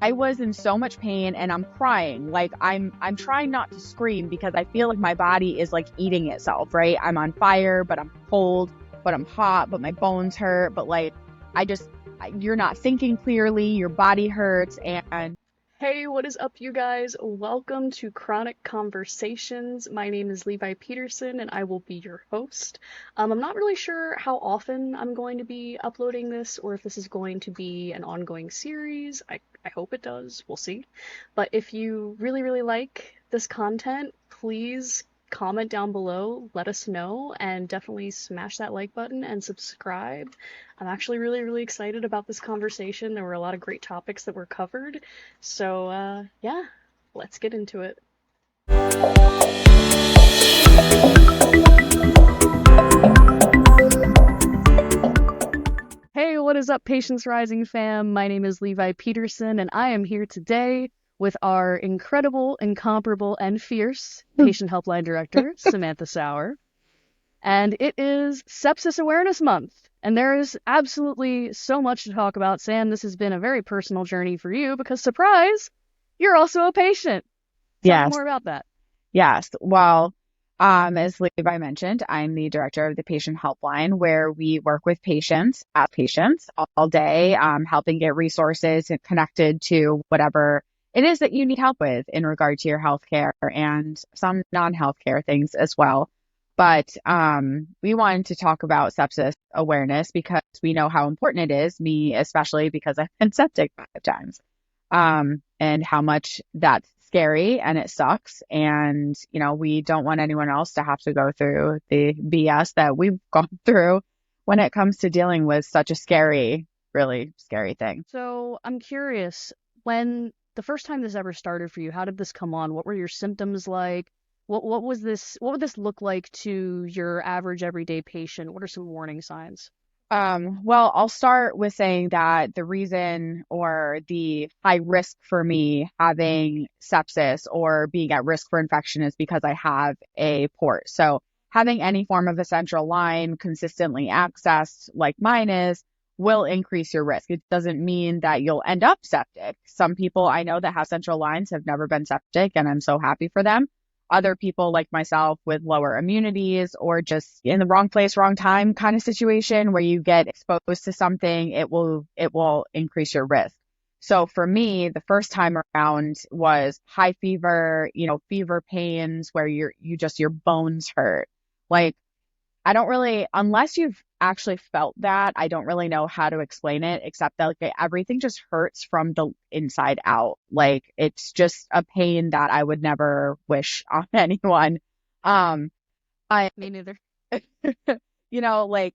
I was in so much pain and I'm crying. Like I'm trying not to scream because I feel like my body is like eating itself, right? I'm on fire, but I'm cold, but I'm hot, but my bones hurt, but like I just you're not thinking clearly, your body hurts and Hey, what is up, you guys? Welcome to Chronic Conversations. My name is Levi Peterson, and I will be your host. I'm not really sure how often I'm going to be uploading this, or if this is going to be an ongoing series. I hope it does. We'll see. But if you really, really like this content, please comment down below, let us know, and definitely smash that like button and subscribe. I'm actually really, really excited about this conversation. There were a lot of great topics that were covered. So, yeah, let's get into it. Hey, what is up, Patience Rising fam? My name is Levi Peterson, and I am here today with our incredible, incomparable, and fierce Patient Helpline Director, Samantha Sauer. And it is Sepsis Awareness Month. And there is absolutely so much to talk about. Sam, this has been a very personal journey for you because, surprise, you're also a patient. Tell me yes, more about that. yes. Well, as Levi mentioned, I'm the director of the Patient Helpline, where we work with patients as patients all day, helping get resources and connected to whatever it is that you need help with in regard to your healthcare and some non-healthcare things as well. But we wanted to talk about sepsis awareness because we know how important it is, me especially because I've been septic 5 times, and how much that's scary and it sucks. And, we don't want anyone else to have to go through the BS that we've gone through when it comes to dealing with such a scary, really scary thing. So I'm curious, when the first time this ever started for you, how did this come on? What were your symptoms like? What was this? What would this look like to your average everyday patient? What are some warning signs? Well, I'll start with saying that the reason or the high risk for me having sepsis or being at risk for infection is because I have a port. So having any form of a central line consistently accessed like mine is will increase your risk. It doesn't mean that you'll end up septic. Some people I know that have central lines have never been septic, and I'm so happy for them. Other people like myself with lower immunities or just in the wrong place, wrong time kind of situation where you get exposed to something, it will increase your risk. So for me, the first time around was high fever, fever pains where your bones hurt. Like I don't really, unless you've actually felt that, I don't really know how to explain it, except that like everything just hurts from the inside out. Like it's just a pain that I would never wish on anyone. Um, I, Me neither. like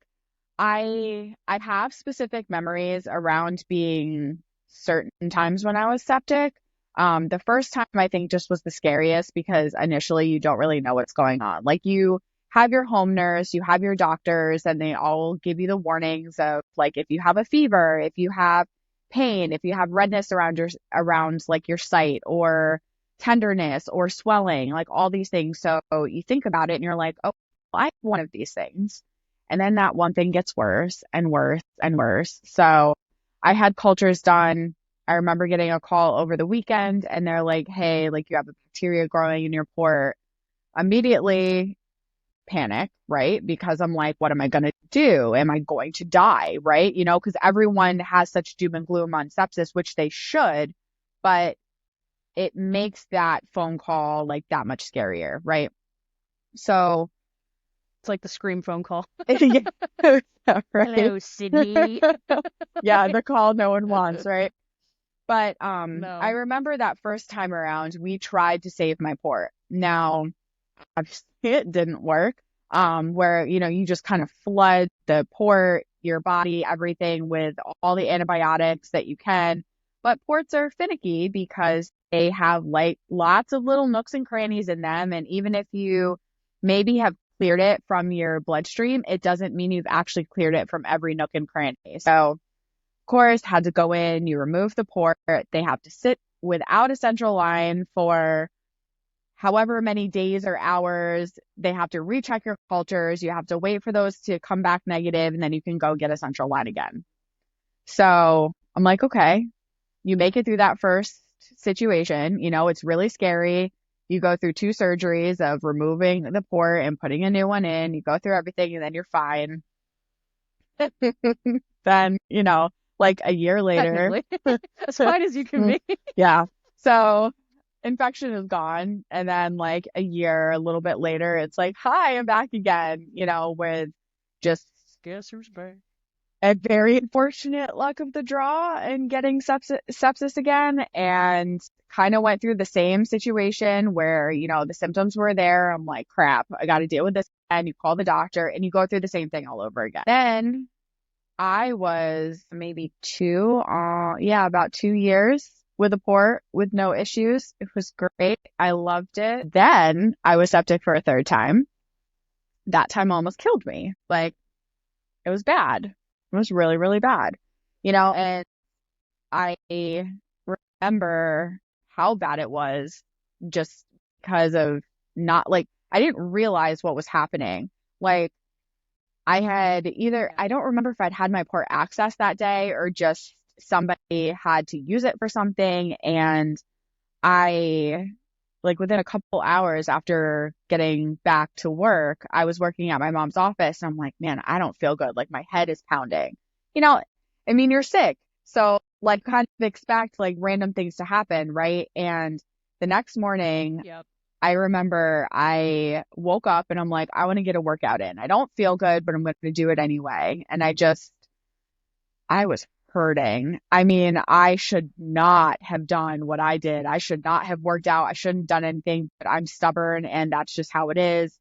I have specific memories around being certain times when I was septic. The first time I think just was the scariest because initially you don't really know what's going on. Like you have your home nurse, you have your doctors, and they all give you the warnings of like if you have a fever, if you have pain, if you have redness around like your site or tenderness or swelling, like all these things. So you think about it and you're like, oh, I have one of these things. And then that one thing gets worse and worse and worse. So I had cultures done. I remember getting a call over the weekend and they're like, hey, like you have a bacteria growing in your port. Immediately panic, right? Because I'm like, what am I going to do? Am I going to die? Right? Because everyone has such doom and gloom on sepsis, which they should, but it makes that phone call like that much scarier, right? So, It's like the scream phone call. yeah, right. Hello, Sydney. Yeah, the call no one wants, right? But I No. remember that first time around, we tried to save my port. Now, obviously it didn't work. Where, you just kind of flood the port, your body, everything with all the antibiotics that you can. But ports are finicky because they have like lots of little nooks and crannies in them. And even if you maybe have cleared it from your bloodstream, it doesn't mean you've actually cleared it from every nook and cranny. So, of course, had to go in, you remove the port. They have to sit without a central line for however many days or hours. They have to recheck your cultures. You have to wait for those to come back negative, and then you can go get a central line again. So I'm like, okay. you make it through that first situation. It's really scary. You go through 2 surgeries of removing the port and putting a new one in. You go through everything and then you're fine. Then, like a year later, Technically, as fine as you can be. yeah. So infection is gone. And then like a year, a little bit later, it's like, hi, I'm back again, with just Guess who's back? a very unfortunate luck of the draw and getting sepsis again, and kind of went through the same situation where, the symptoms were there. I'm like, crap, I got to deal with this. And you call the doctor and you go through the same thing all over again. Then I was maybe about 2 years with a port with no issues. It was great. I loved it. Then I was septic for a third time. That time almost killed me. Like, it was bad. It was really, really bad. And I remember how bad it was just because of not like, I didn't realize what was happening. Like, I don't remember if I'd had my port access that day or just somebody had to use it for something. And I, like, within a couple hours after getting back to work, I was working at my mom's office. And I'm like, man, I don't feel good. Like, my head is pounding. I mean, you're sick. So, like, kind of expect like random things to happen, right? And the next morning, Yep. I remember I woke up and I'm like, I want to get a workout in. I don't feel good, but I'm going to do it anyway. And I was hurting. I mean, I should not have done what I did. I should not have worked out. I shouldn't have done anything, but I'm stubborn and that's just how it is.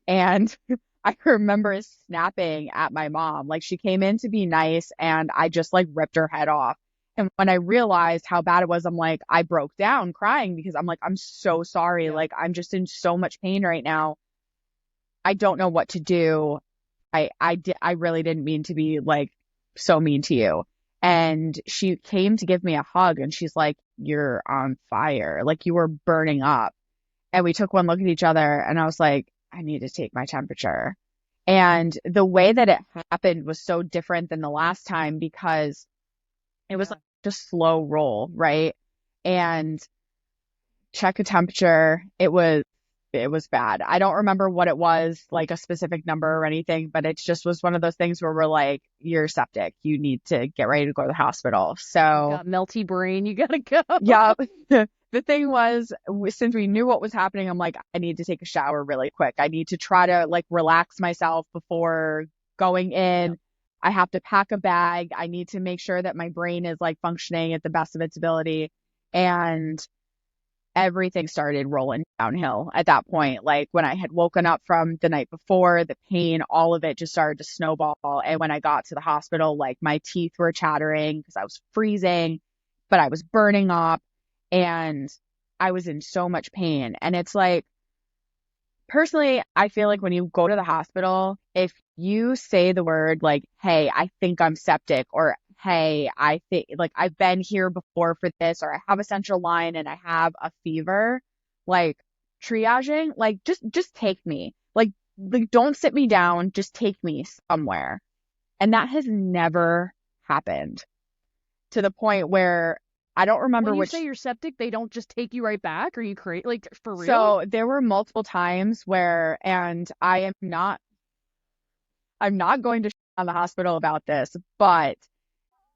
And I remember snapping at my mom. Like, she came in to be nice and I just like ripped her head off. And when I realized how bad it was, I'm like, I broke down crying because I'm like, I'm so sorry. Yeah. Like, I'm just in so much pain right now. I don't know what to do. I really didn't mean to be like so mean to you. And she came to give me a hug and she's like, you're on fire. Like, you were burning up. And we took one look at each other and I was like, I need to take my temperature. And the way that it happened was so different than the last time because it was like just slow roll, right? And check a temperature. It was bad. I don't remember what it was, like a specific number or anything, but it just was one of those things where we're like, you're septic. You need to get ready to go to the hospital. So, You got melty brain. You gotta go. yeah. The thing was, since we knew what was happening, I'm like, I need to take a shower really quick. I need to try to like relax myself before going in. Yep. I have to pack a bag. I need to make sure that my brain is like functioning at the best of its ability. And everything started rolling downhill at that point. Like, when I had woken up from the night before, the pain, all of it just started to snowball. And when I got to the hospital, like, my teeth were chattering because I was freezing, but I was burning up and I was in so much pain. And it's like, personally, I feel like when you go to the hospital, if you say the word like, hey, I think I'm septic, or hey, I think like I've been here before for this, or I have a central line and I have a fever, like, triaging, like, just take me. Like, don't sit me down, just take me somewhere. And that has never happened, to the point where I don't remember When you which. say you're septic, they don't just take you right back? Are you crazy? Like, for real? So there were multiple times where, and I'm not going to shit on the hospital about this, but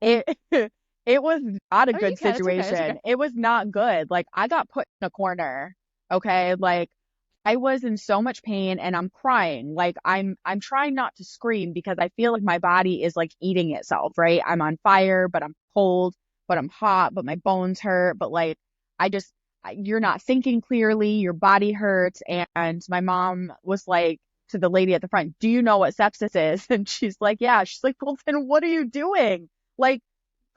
it it was not a Oh, you good can. It's okay. It's situation. okay. It was not good. Like, I got put in a corner. Okay. Like, I was in so much pain and I'm crying. Like, I'm trying not to scream because I feel like my body is like eating itself, right? I'm on fire, but I'm cold, but I'm hot, but my bones hurt, but like, I just you're not thinking clearly, your body hurts. And my mom was like to the lady at the front, do you know what sepsis is? And she's like, yeah. She's like, well, then what are you doing? Like,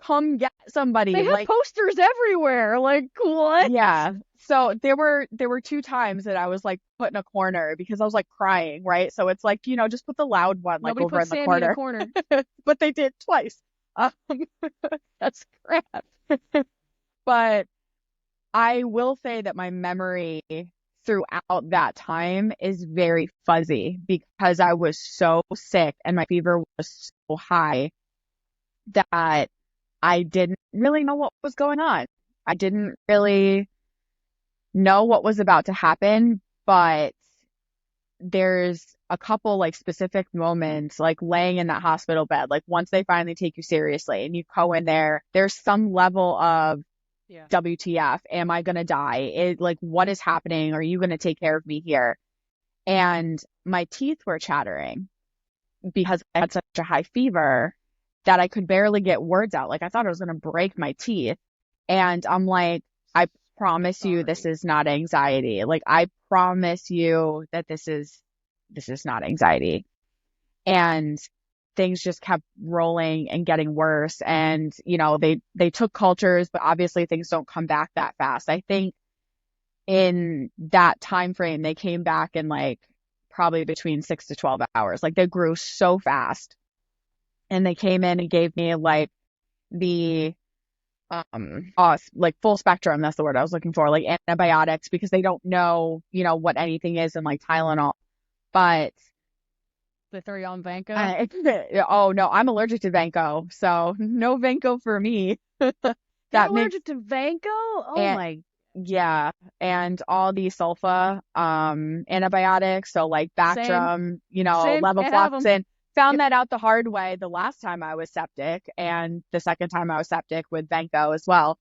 come get somebody. They have Like, posters everywhere. Like, what? yeah. So there were 2 times that I was like put in a corner because I was like crying, right? So it's like, just put the loud one like Nobody over put in the Sammy in a corner. corner. But they did twice. Um, That's crap. but I will say that my memory throughout that time is very fuzzy because I was so sick and my fever was so high that I didn't really know what was going on. I didn't really know what was about to happen, but there's a couple like specific moments, like laying in that hospital bed, like once they finally take you seriously and you go in there, there's some level of Yeah. WTF, am I gonna die? Like, what is happening? Are you gonna take care of me here? And my teeth were chattering because I had such a high fever that I could barely get words out. Like I thought I was gonna break my teeth. And I'm like, I promise you this Sorry. is not anxiety. Like I promise you that this is not anxiety. And things just kept rolling and getting worse. And, they took cultures, but obviously things don't come back that fast. I think in that time frame, they came back in like probably between 6 to 12 hours. Like they grew so fast. And they came in and gave me like the like full spectrum, that's the word I was looking for, like antibiotics, because they don't know, what anything is in like Tylenol. But They throw you on Vanco? I, oh no, I'm allergic to Vanco, so no Vanco for me. You're That makes allergic to Vanco? Oh and my. yeah, and all the sulfa antibiotics, so like Same. Bactrim, Same. Can't have them. levofloxacin. Found that out the hard way the last time I was septic and the second time I was septic with Vanco as well.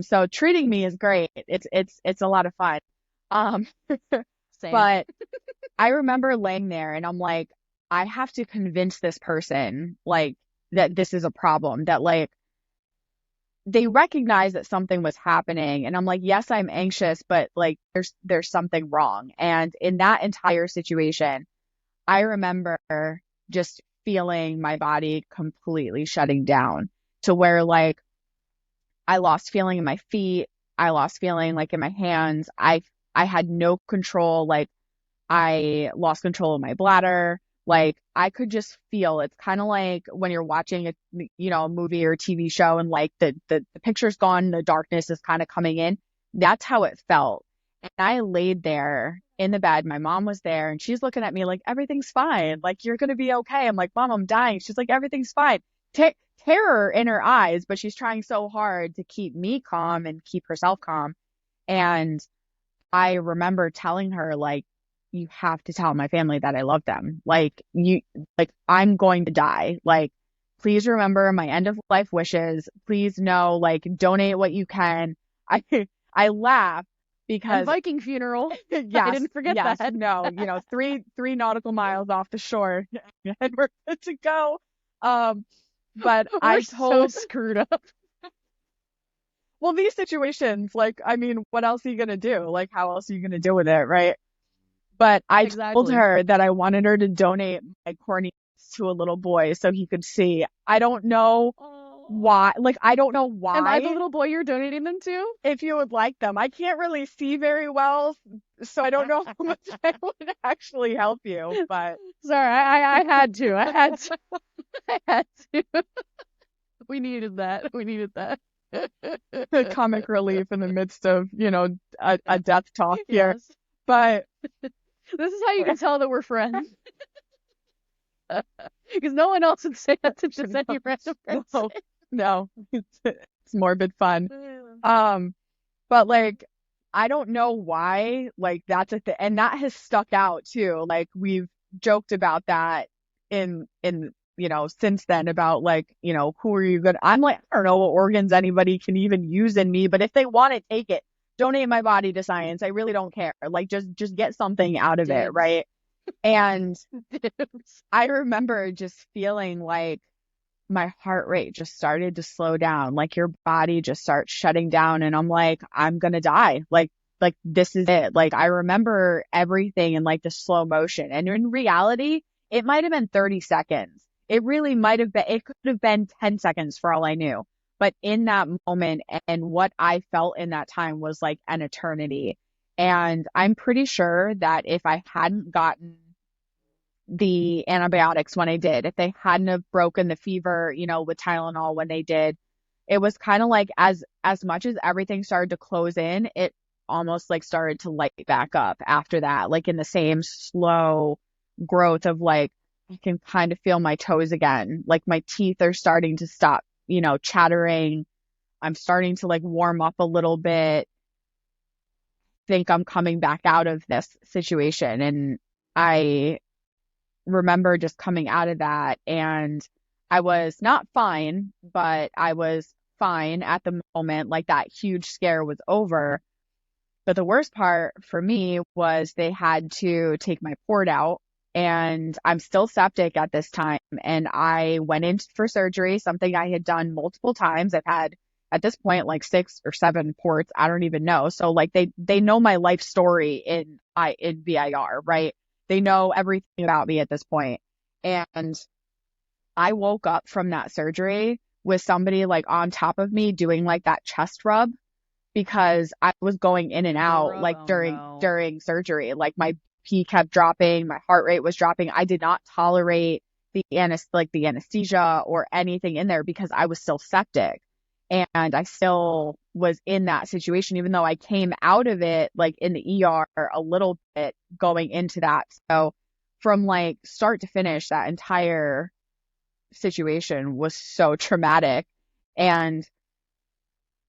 So treating me is great. It's a lot of fun. Um, Same. but I remember laying there and I'm like, I have to convince this person like that this is a problem, that like they recognize that something was happening. And I'm like, yes, I'm anxious, but like there's something wrong. And in that entire situation, I remember just feeling my body completely shutting down to where like I lost feeling in my feet, I lost feeling like in my hands. I had no control, like I lost control of my bladder. Like I could just feel, it's kind of like when you're watching a movie or a TV show and like the picture's gone, the darkness is kind of coming in. That's how it felt. And I laid there in the bed. My mom was there and she's looking at me like everything's fine. Like you're gonna be okay. I'm like, Mom, I'm dying. She's like, everything's fine. Terror in her eyes, but she's trying so hard to keep me calm and keep herself calm. And I remember telling her, like, you have to tell my family that I love them. Like, I'm going to die. Like, please remember my end of life wishes. Please know, like, donate what you can. I, I laugh And because, Viking funeral. I yes, didn't forget yes, that. no, three nautical miles off the shore and we're good to go. But We're I so told screwed up. well, these situations, like, I mean, what else are you gonna do? Like, how else are you gonna deal with it, right? But I told Exactly. her that I wanted her to donate my corny to a little boy so he could see. I don't know Oh. why, like, I don't know Am I the why, little boy you're donating them to? if you would like them. I can't really see very well, so I don't know how much I would actually help you, but Sorry, I had to. I had to. I had to. We needed that. We needed that. comic relief in the midst of, a death talk here. Yes. But This is how you can tell that we're friends. Because no one else would say that to just any random person. no, no, it's morbid fun. But like, I don't know why, like, that's a thing. And that has stuck out too. Like, we've joked about that since then about like, who are you I'm like, I don't know what organs anybody can even use in me, but if they want to take it, donate my body to science. I really don't care. Like, just get something out of it, Dibs. right? And Dibs. I remember just feeling like my heart rate just started to slow down, like your body just starts shutting down and I'm like, I'm gonna die. Like this is it. Like I remember everything in like the slow motion. And in reality, it might have been 30 seconds. It really might have been, it could have been 10 seconds for all I knew. But in that moment and what I felt in that time was like an eternity. And I'm pretty sure that if I hadn't gotten the antibiotics when I did, if they hadn't have broken the fever, with Tylenol when they did, it was kind of like as much as everything started to close in, it almost like started to light back up after that, like in the same slow growth of like I can kind of feel my toes again, like my teeth are starting to stop, chattering. I'm starting to like warm up a little bit. Think I'm coming back out of this situation. And I remember just coming out of that, and I was not fine, but I was fine at the moment. Like that huge scare was over. But the worst part for me was they had to take my port out, and I'm still septic at this time. And I went in for surgery, something I had done multiple times. I've had at this point like 6 or 7 ports. I don't even know. So like they know my life story in VIR, right? They know everything about me at this point. And I woke up from that surgery with somebody like on top of me doing like that chest rub, because I was going in and out like Oh during no. during surgery. Like my pee kept dropping, my heart rate was dropping. I did not tolerate the anesthesia or anything in there because I was still septic. And I still was in that situation, even though I came out of it like in the ER a little bit going into that. So from like start to finish, that entire situation was so traumatic. And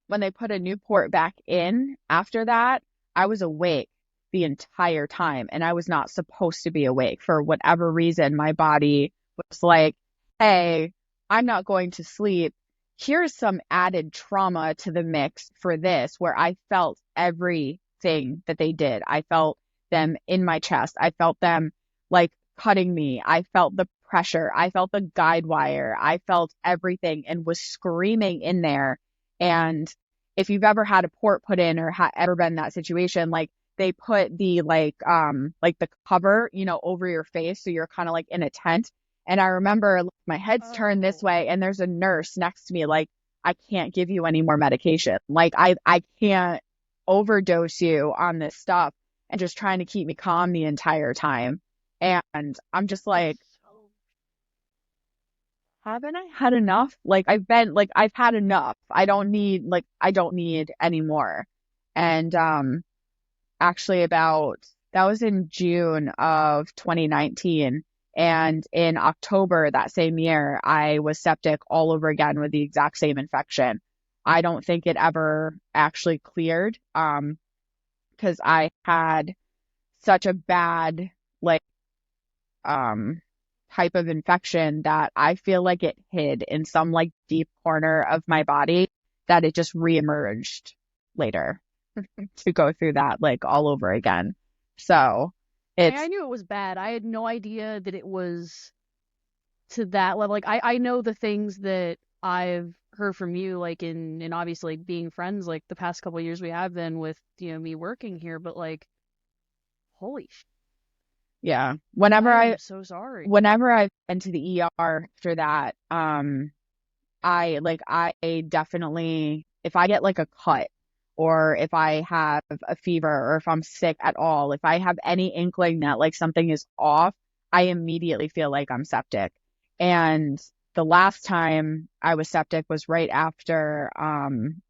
when they put a new port back in after that, I was awake the entire time, and I was not supposed to be awake. For whatever reason, my body was like, hey, I'm not going to sleep. Here's some added trauma to the mix for this, where I felt everything that they did. I felt them in my chest. I felt them like cutting me. I felt the pressure. I felt the guide wire. I felt everything and was screaming in there. And if you've ever had a port put in or ever been in that situation, like they put the like the cover, over your face, so you're kind of like in a tent. And I remember like, my head's turned this Oh. way, and there's a nurse next to me, like, I can't give you any more medication. Like I can't overdose you on this stuff, and just trying to keep me calm the entire time. And I'm just like, That's so haven't I had enough? Like I've had enough. I don't need any more. And actually about that was in June of 2019, and in October that same year I was septic all over again with the exact same infection. I don't think it ever actually cleared because I had such a bad like um type of infection that I feel like it hid in some like deep corner of my body, that it just reemerged later to go through that like all over again. So I it's knew it was bad. I had no idea that it was to that level. Like I know the things that I've heard from you, like in obviously like, being friends, like the past couple of years we have been with, me working here, but like holy yeah. I am so sorry. Whenever I've been to the ER after that, I definitely, if I get like a cut, or if I have a fever, or if I'm sick at all, if I have any inkling that like something is off, I immediately feel like I'm septic. And the last time I was septic was right after Adam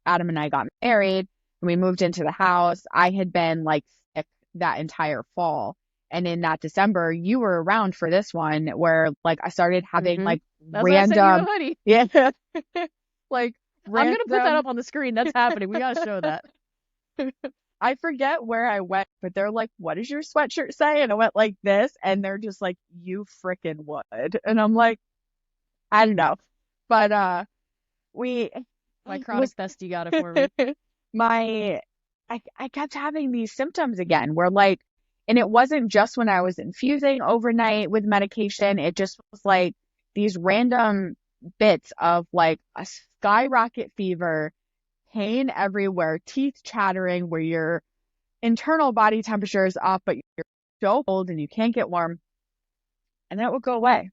and I got married and we moved into the house. I had been like sick that entire fall. And in that December, you were around for this one where like I started having Mm-hmm. like That's why I sent you the random, hoodie. yeah, like I'm gonna put that random. up on the screen. That's happening. We gotta show that. I forget where I went, but they're like, what does your sweatshirt say? And I went like this, and they're just like, you freaking would. And I'm like, I don't know. But we My it chronic was bestie got it for me. my I kept having these symptoms again where like, and it wasn't just when I was infusing overnight with medication. It just was like these random bits of like a skyrocket fever, pain everywhere, teeth chattering, where your internal body temperature is up, but you're so cold and you can't get warm. And then it would go away.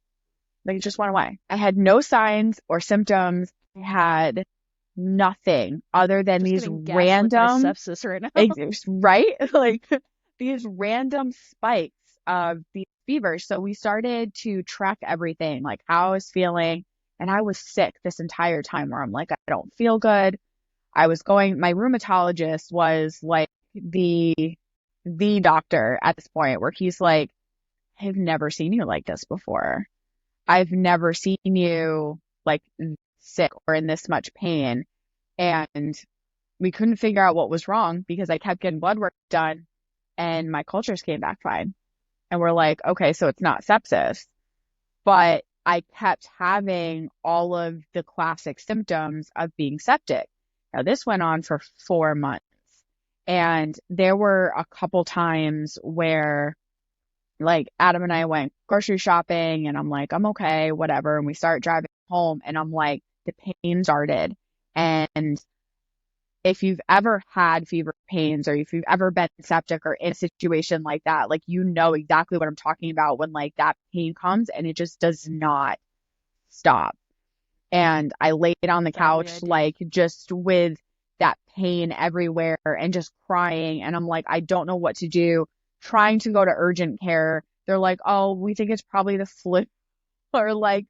Like it just went away. I had no signs or symptoms. I had nothing other than Just these getting gaslit by random, sepsis right now. right? Like these random spikes of these fevers. So we started to track everything, like how I was feeling. And I was sick this entire time where I'm like, I don't feel good. My rheumatologist was like the doctor at this point where he's like, I've never seen you like this before. I've never seen you like sick or in this much pain. And we couldn't figure out what was wrong because I kept getting blood work done and my cultures came back fine. And we're like, okay, so it's not sepsis. But I kept having all of the classic symptoms of being septic. Now, this went on for 4 months. And there were a couple times where, like, Adam and I went grocery shopping, and I'm like, I'm okay, whatever. And we start driving home, and I'm like, the pain started. And if you've ever had fever pains or if you've ever been septic or in a situation like that, like, you know exactly what I'm talking about when like that pain comes and it just does not stop. And I laid on the couch, like, just with that pain everywhere and just crying. And I'm like, I don't know what to do. Trying to go to urgent care. They're like, oh, we think it's probably the flu or like,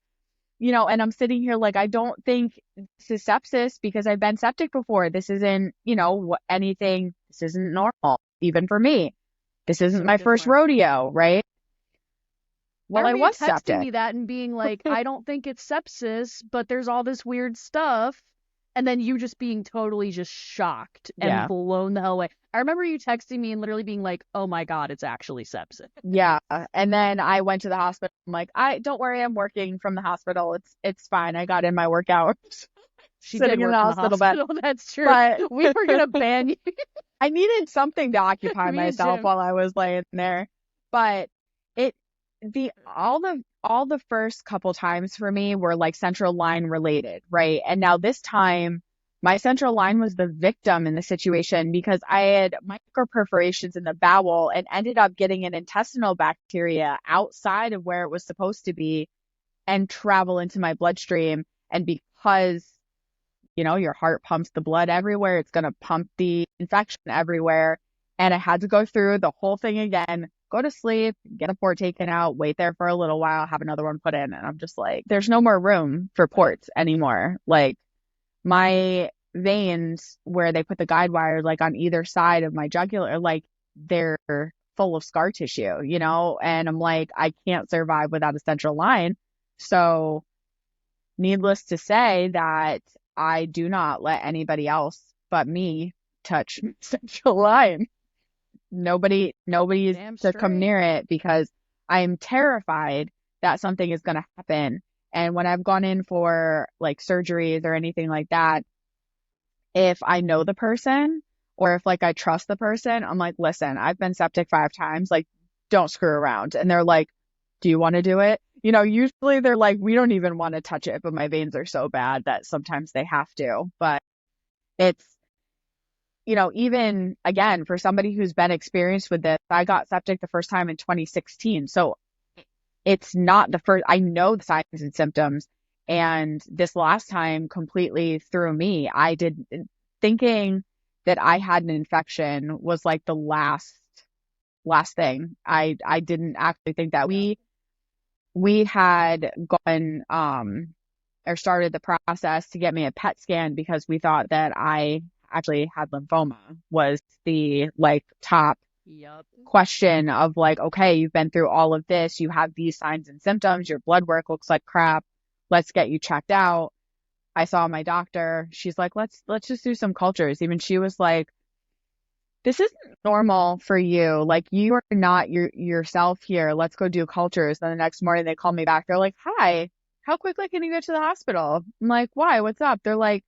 and I'm sitting here like, I don't think this is sepsis because I've been septic before. This isn't, anything. This isn't normal, even for me. This isn't my first rodeo, right? Well, I was texting septic. me that and being like, I don't think it's sepsis, but there's all this weird stuff. And then you just being totally just shocked and blown the hell away. I remember you texting me and literally being like, oh my God, it's actually sepsis. Yeah. And then I went to the hospital. I'm like, don't worry, I'm working from the hospital. It's fine. I got in my work hours. She did work in the hospital bed. That's true. But we were gonna ban you. I needed something to occupy myself while I was laying there. But all the first couple times for me were like central line related, right? And now this time my central line was the victim in the situation because I had microperforations in the bowel and ended up getting an intestinal bacteria outside of where it was supposed to be and travel into my bloodstream. And because, your heart pumps the blood everywhere, it's going to pump the infection everywhere. And I had to go through the whole thing again, go to sleep, get a port taken out, wait there for a little while, have another one put in. And I'm just like, there's no more room for ports anymore. Like, my veins where they put the guide wire, like on either side of my jugular, like they're full of scar tissue, and I'm like, I can't survive without a central line. So needless to say that I do not let anybody else but me touch central line. Nobody is to come near it because I'm terrified that something is going to happen. And when I've gone in for like surgeries or anything like that, if I know the person or if like I trust the person, I'm like, listen, I've been septic 5 times, like, don't screw around. And they're like, do you want to do it? Usually they're like, we don't even want to touch it, but my veins are so bad that sometimes they have to. But it's, even again, for somebody who's been experienced with this, I got septic the first time in 2016. So it's not the first. I know the signs and symptoms. And this last time completely threw me. I did thinking that I had an infection was like the last thing. I didn't actually think that we had gone or started the process to get me a PET scan because we thought that I actually had lymphoma was the like top question of like, okay, you've been through all of this, you have these signs and symptoms, your blood work looks like crap, let's get you checked out. I saw my doctor. She's like, let's just do some cultures. Even she was like, this isn't normal for you. Like, you are not yourself here. Let's go do cultures. Then the next morning they call me back. They're like, hi, how quickly can you get to the hospital? I'm like, why? What's up? They're like,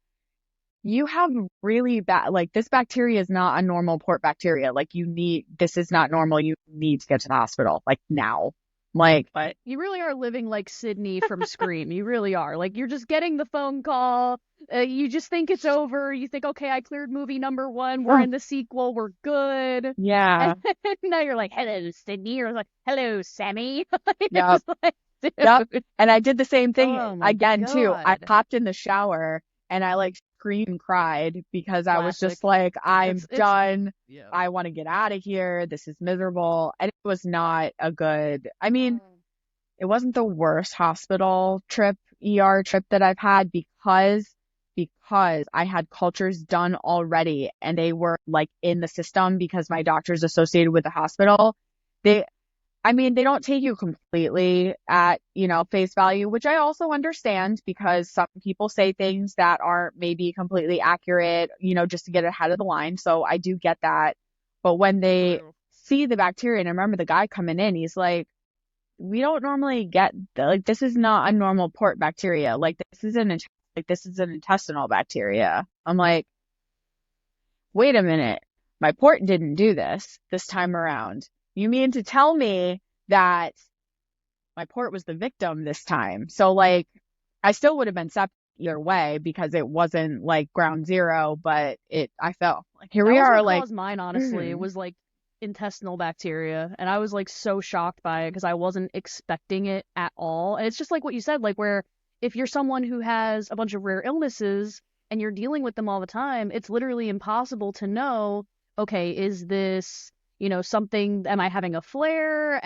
you have really bad, like, this bacteria is not a normal port bacteria. Like, this is not normal. You need to get to the hospital, like, now. Like, but you really are living like Sydney from Scream. You really are. Like, you're just getting the phone call. You just think it's over. You think, okay, I cleared movie number 1. We're in the sequel. We're good. Yeah. And now you're like, hello, Sydney. Or like, hello, Sammy. Yep. Like, yep. And I did the same thing again, God. too. I popped in the shower and I like screamed and cried because I was just like, I'm done. Yeah. I want to get out of here. This is miserable. And it was not a good, I mean, it wasn't the worst hospital trip, ER trip that I've had because I had cultures done already and they were like in the system because my doctor's associated with the hospital. I mean, they don't take you completely at, face value, which I also understand because some people say things that aren't maybe completely accurate, just to get ahead of the line. So I do get that. But when they True. see the bacteria, and I remember the guy coming in, he's like, we don't normally get like this is not a normal port bacteria. This is an intestinal bacteria. I'm like, wait a minute. My port didn't do this time around. You mean to tell me that my port was the victim this time? So like, I still would have been septic either way because it wasn't like ground zero, but I fell. Like here That we was are, what like, caused mine, honestly. It mm, was like intestinal bacteria. And I was like so shocked by it because I wasn't expecting it at all. And it's just like what you said, like where if you're someone who has a bunch of rare illnesses and you're dealing with them all the time, it's literally impossible to know, okay, is this, something, am I having a flare?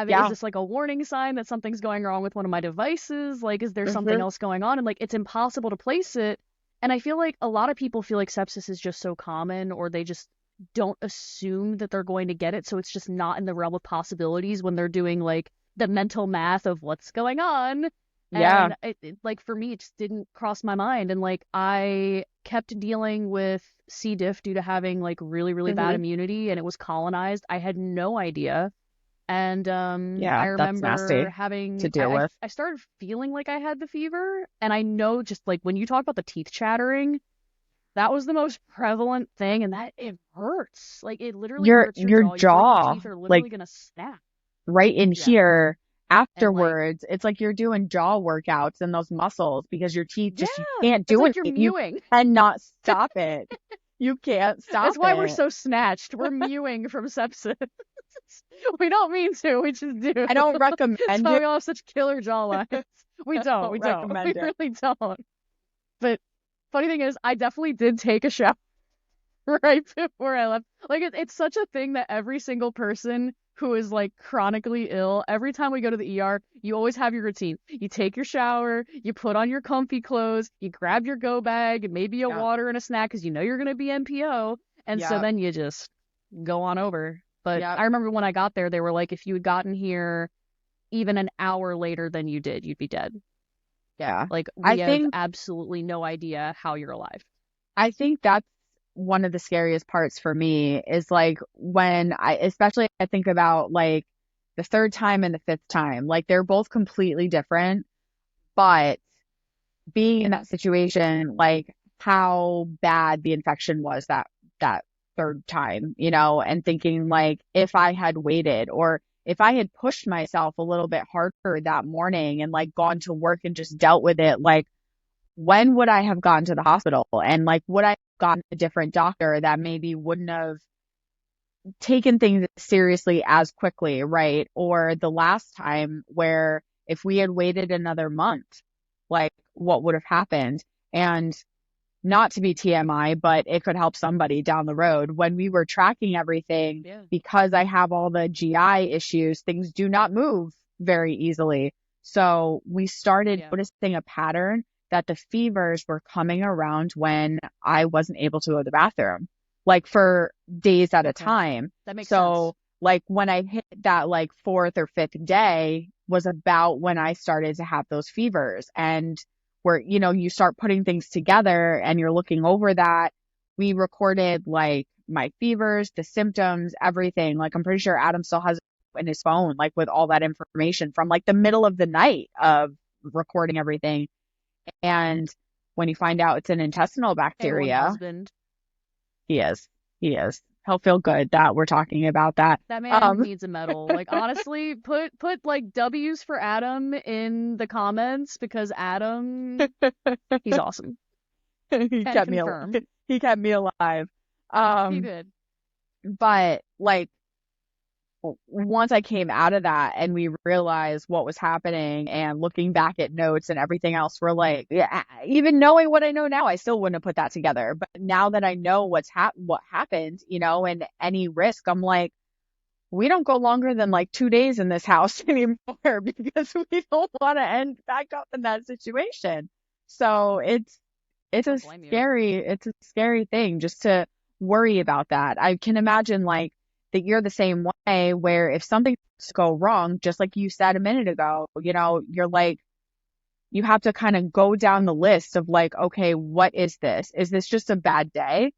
Is yeah, this like a warning sign that something's going wrong with one of my devices? Like, is there something hmm else going on? And like, it's impossible to place it. And I feel like a lot of people feel like sepsis is just so common, or they just don't assume that they're going to get it. So it's just not in the realm of possibilities when they're doing like the mental math of what's going on. yeah, And like for me, it just didn't cross my mind. And like I kept dealing with C. diff due to having like really, really bad hmm immunity, and it was colonized. I had no idea. And I yeah. That's remember nasty to having deal with. I started feeling like I had the fever, and I know just like when you talk about the teeth chattering, that was the most prevalent thing, and that it hurts. Like it literally hurts your Your jaw. You feel like your jaw, teeth are like literally gonna snap. right in Yeah. here And like, afterwards, it's like you're doing jaw workouts in those muscles because your teeth yeah, just, you can't it's do like you're anything. You mewing. cannot stop it. You can't That's stop why we're it. so snatched. We're mewing from sepsis. We don't mean to, we just do. I don't That's recommend why we it. all have such killer jawlines. We I don't, don't we don't. We recommend it. really don't. But funny thing is, I definitely did take a shower right before I left. Like it's such a thing that every single person who is like chronically ill, every time we go to the ER, you always have your routine. You take your shower, you put on your comfy clothes, you grab your go bag and maybe a Yeah. water and a snack because you know you're gonna be NPO, and so Yeah. then you just go on over. But Yeah. I remember when I got there, they were like, if you had gotten here even an hour later than you did, you'd be dead. Yeah. Like I we have think absolutely no idea how you're alive. I think that's one of the scariest parts for me is like especially I think about like the third time and the fifth time, like they're both completely different, but being in that situation, like how bad the infection was that third time, and thinking like if I had waited or if I had pushed myself a little bit harder that morning and like gone to work and just dealt with it, like when would I have gone to the hospital? And like, would I have gotten a different doctor that maybe wouldn't have taken things seriously as quickly, right? Or the last time where if we had waited another month, like what would have happened? And not to be TMI, but it could help somebody down the road. When we were tracking everything, Yeah. because I have all the GI issues, things do not move very easily. So we started Yeah. noticing a pattern that the fevers were coming around when I wasn't able to go to the bathroom, like for days at a Okay. time. That makes sense. So like when I hit that like fourth or fifth day was about when I started to have those fevers. And where, you start putting things together and you're looking over that. We recorded like my fevers, the symptoms, everything. Like I'm pretty sure Adam still has it in his phone, like with all that information from like the middle of the night of recording everything. And when you find out it's an intestinal A1 bacteria, husband. he is, he is. He'll feel good that we're talking about that. That man Um, needs a medal. Like honestly, put like W's for Adam in the comments because Adam, he's awesome. he Can kept me, confirm. he kept me alive. He Um, did. but like once I came out of that and we realized what was happening and looking back at notes and everything else, we're like, yeah, even knowing what I know now, I still wouldn't have put that together. But now that I know what happened, and any risk, I'm like, we don't go longer than like 2 days in this house anymore because we don't want to end back up in that situation. So it's a Don't blame you. scary, it's a scary thing just to worry about that. I can imagine like that you're the same way, where if something go wrong, just like you said a minute ago, you're like, you have to kind of go down the list of like, okay, what is this? Is this just a bad day?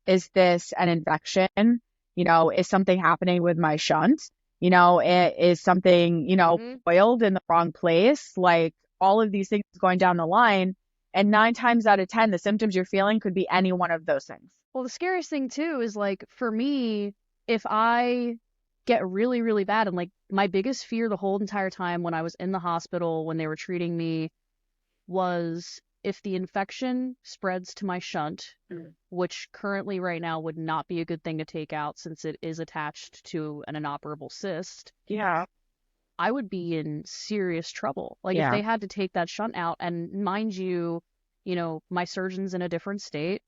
Is this an infection? Is something happening with my shunt? Is something, boiled in the wrong place? Like all of these things going down the line. And 9 times out of 10, the symptoms you're feeling could be any one of those things. Well, the scariest thing too is like for me, if I get really, really bad, and like my biggest fear the whole entire time when I was in the hospital, when they were treating me, was if the infection spreads to my shunt, which currently right now would not be a good thing to take out since it is attached to an inoperable cyst. Yeah. I would be in serious trouble. Like if Yeah. they had to take that shunt out, and mind you, my surgeon's in a different state.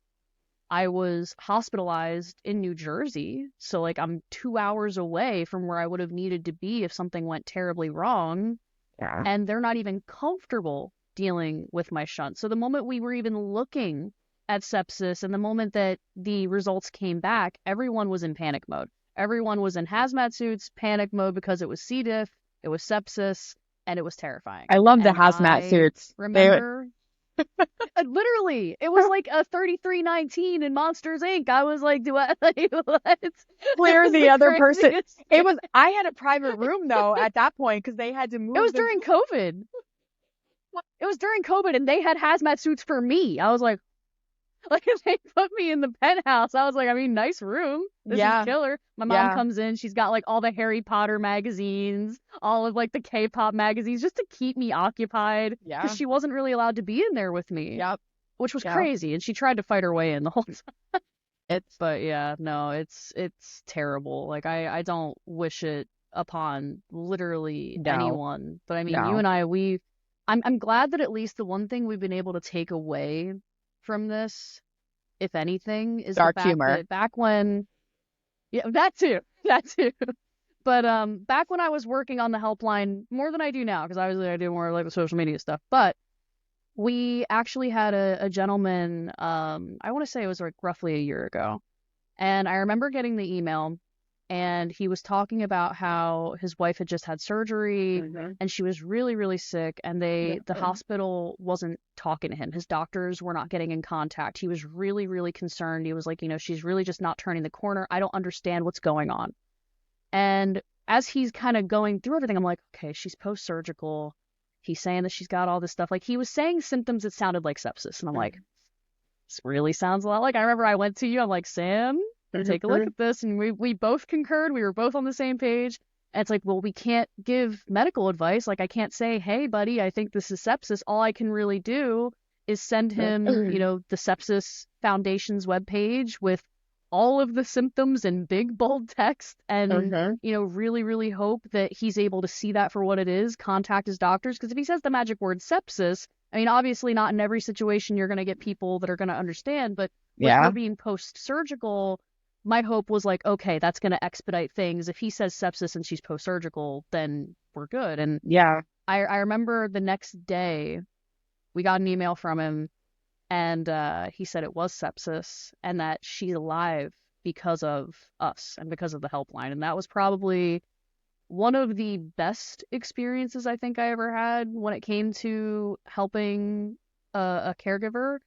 I was hospitalized in New Jersey, so like I'm 2 hours away from where I would have needed to be if something went terribly wrong. Yeah. And they're not even comfortable dealing with my shunt. So the moment we were even looking at sepsis and the moment that the results came back, everyone was in panic mode. Everyone was in hazmat suits, panic mode, because it was C. diff, it was sepsis, and it was terrifying. I love the And hazmat suits. Remember, literally, it was like a 3319 in Monsters Inc. I was like, do I like what? Clear the other person. Craziest. I had a private room though at that point because they had to move. It was during COVID. It was during COVID, and they had hazmat suits for me. I was like they put me in the penthouse. I was like, I mean, nice room. This is killer. My mom comes in. She's got like all the Harry Potter magazines, all of like the K-pop magazines, just to keep me occupied. Yeah. Because she wasn't really allowed to be in there with me. Yep. Which was crazy. And she tried to fight her way in the whole time. But yeah, no, it's terrible. Like I don't wish it upon literally anyone. But I mean, you and I, I'm glad that at least the one thing we've been able to take away from this, if anything, is dark the fact humor. that back when, that too. But back when I was working on the helpline more than I do now, because obviously I do more like the social media stuff. But we actually had a gentleman, I want to say it was like roughly a year ago, and I remember getting the email. And he was talking about how his wife had just had surgery and she was really, really sick, and the hospital wasn't talking to him. His doctors were not getting in contact. He was really, really concerned. He was like, she's really just not turning the corner. I don't understand what's going on. And as he's kind of going through everything, I'm like, okay, she's post-surgical. He's saying that she's got all this stuff. Like he was saying symptoms that sounded like sepsis. And I'm like, this really sounds a lot like, I remember I went to you, I'm like, Sam, take a look at this, and we both concurred. We were both on the same page. And it's like, well, we can't give medical advice. Like I can't say, hey buddy, I think this is sepsis. All I can really do is send him the Sepsis Foundation's webpage with all of the symptoms in big bold text, and really, really hope that he's able to see that for what it is, contact his doctors, because if he says the magic word sepsis, I mean, obviously not in every situation you're going to get people that are going to understand, but with her being post-surgical, my hope was like, okay, that's going to expedite things. If he says sepsis and she's post-surgical, then we're good. And I remember the next day we got an email from him, and he said it was sepsis and that she's alive because of us and because of the helpline. And that was probably one of the best experiences I think I ever had when it came to helping a caregiver,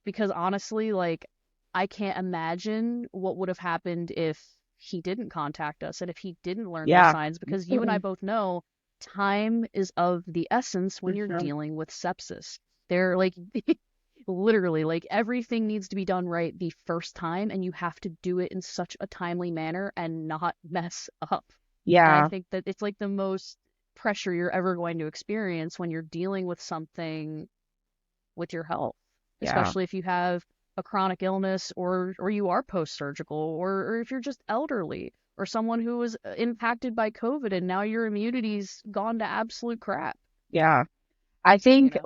because honestly, like, I can't imagine what would have happened if he didn't contact us and if he didn't learn those signs, because you and I both know time is of the essence when you're dealing with sepsis. They're like, literally, like everything needs to be done right the first time, and you have to do it in such a timely manner and not mess up. Yeah. And I think that it's like the most pressure you're ever going to experience when you're dealing with something with your health, especially if you have a chronic illness or you are post-surgical, or if you're just elderly or someone who was impacted by COVID and now your immunity's gone to absolute crap. Yeah. I think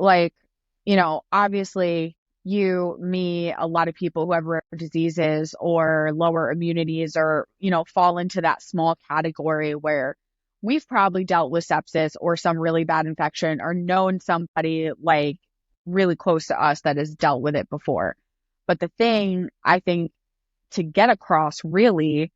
obviously you, me, a lot of people who have rare diseases or lower immunities or, fall into that small category where we've probably dealt with sepsis or some really bad infection or known somebody like really close to us that has dealt with it before. But the thing I think to get across really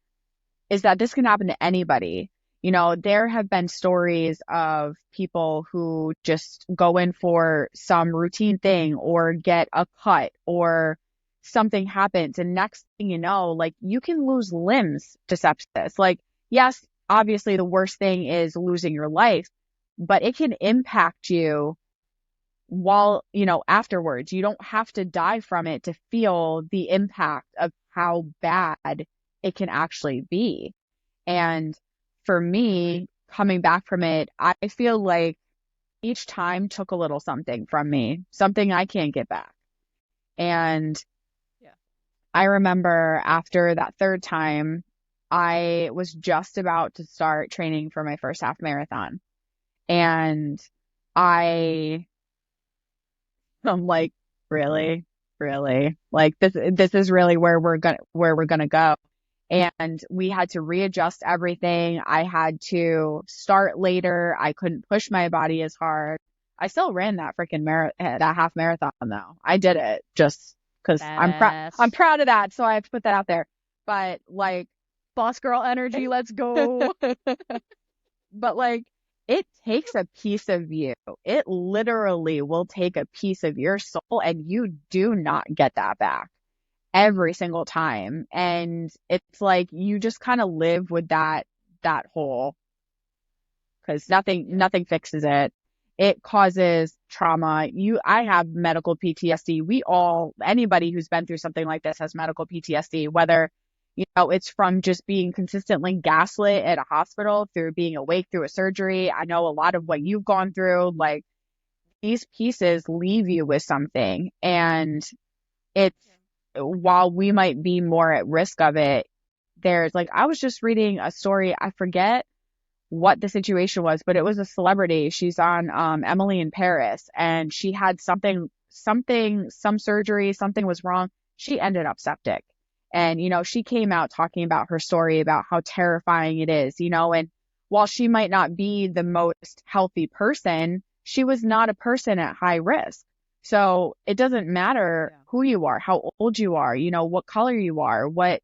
is that this can happen to anybody. You know, there have been stories of people who just go in for some routine thing or get a cut or something happens. And next thing you know, like you can lose limbs to sepsis. Like, yes, obviously the worst thing is losing your life, but it can impact you while, afterwards. You don't have to die from it to feel the impact of how bad it can actually be. And for me, coming back from it, I feel like each time took a little something from me, something I can't get back. And Yeah. I remember after that third time, I was just about to start training for my first half marathon. And I I'm like, really, really, like this is really where we're gonna go. And we had to readjust everything. I had to start later. I couldn't push my body as hard. I still ran that freaking that half marathon though. I did it just because I'm Badass. proud of that. So I have to put that out there. But like, Boss girl energy, let's go. but like, it takes a piece of you. It literally will take a piece of your soul, and you do not get that back every single time. And it's like you just kind of live with that hole because nothing fixes it. It causes trauma. I have medical PTSD. Anybody who's been through something like this has medical PTSD, whether it's from just being consistently gaslit at a hospital, through being awake through a surgery. I know a lot of what you've gone through. Like, these pieces leave you with something. And it's, while we might be more at risk of it, there's like, I was just reading a story. I forget what the situation was, but it was a celebrity. She's on Emily in Paris, and she had some surgery, something was wrong. She ended up septic. And, she came out talking about her story, about how terrifying it is, and while she might not be the most healthy person, she was not a person at high risk. So it doesn't matter who you are, how old you are, what color you are, what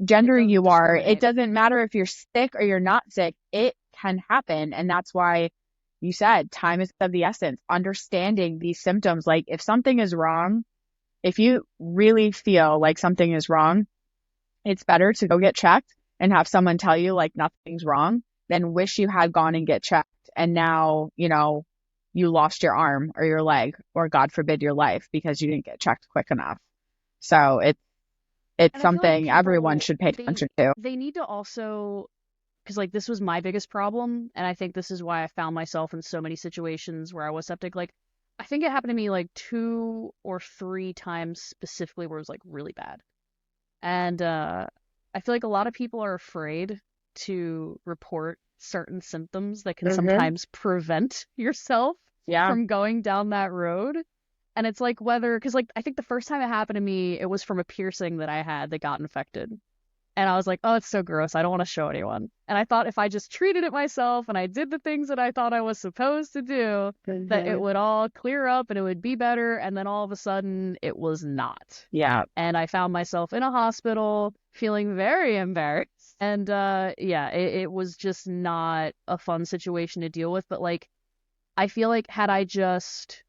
gender you are. It doesn't matter if you're sick or you're not sick. It can happen. And that's why you said time is of the essence. Understanding these symptoms, like if something is wrong, if you really feel like something is wrong, it's better to go get checked and have someone tell you like nothing's wrong than wish you had gone and get checked. And now, you lost your arm or your leg, or God forbid your life, because you didn't get checked quick enough. So it's something everyone should pay attention to. They need to also, because like this was my biggest problem, and I think this is why I found myself in so many situations where I was septic. Like, I think it happened to me like 2 or 3 times specifically where it was like really bad. And I feel like a lot of people are afraid to report certain symptoms that can sometimes prevent yourself from going down that road. And it's like because like I think the first time it happened to me, it was from a piercing that I had that got infected. And I was like, oh, it's so gross. I don't want to show anyone. And I thought if I just treated it myself and I did the things that I thought I was supposed to do, that it would all clear up and it would be better. And then all of a sudden it was not. Yeah. And I found myself in a hospital feeling very embarrassed. And it was just not a fun situation to deal with. But like, I feel like had I just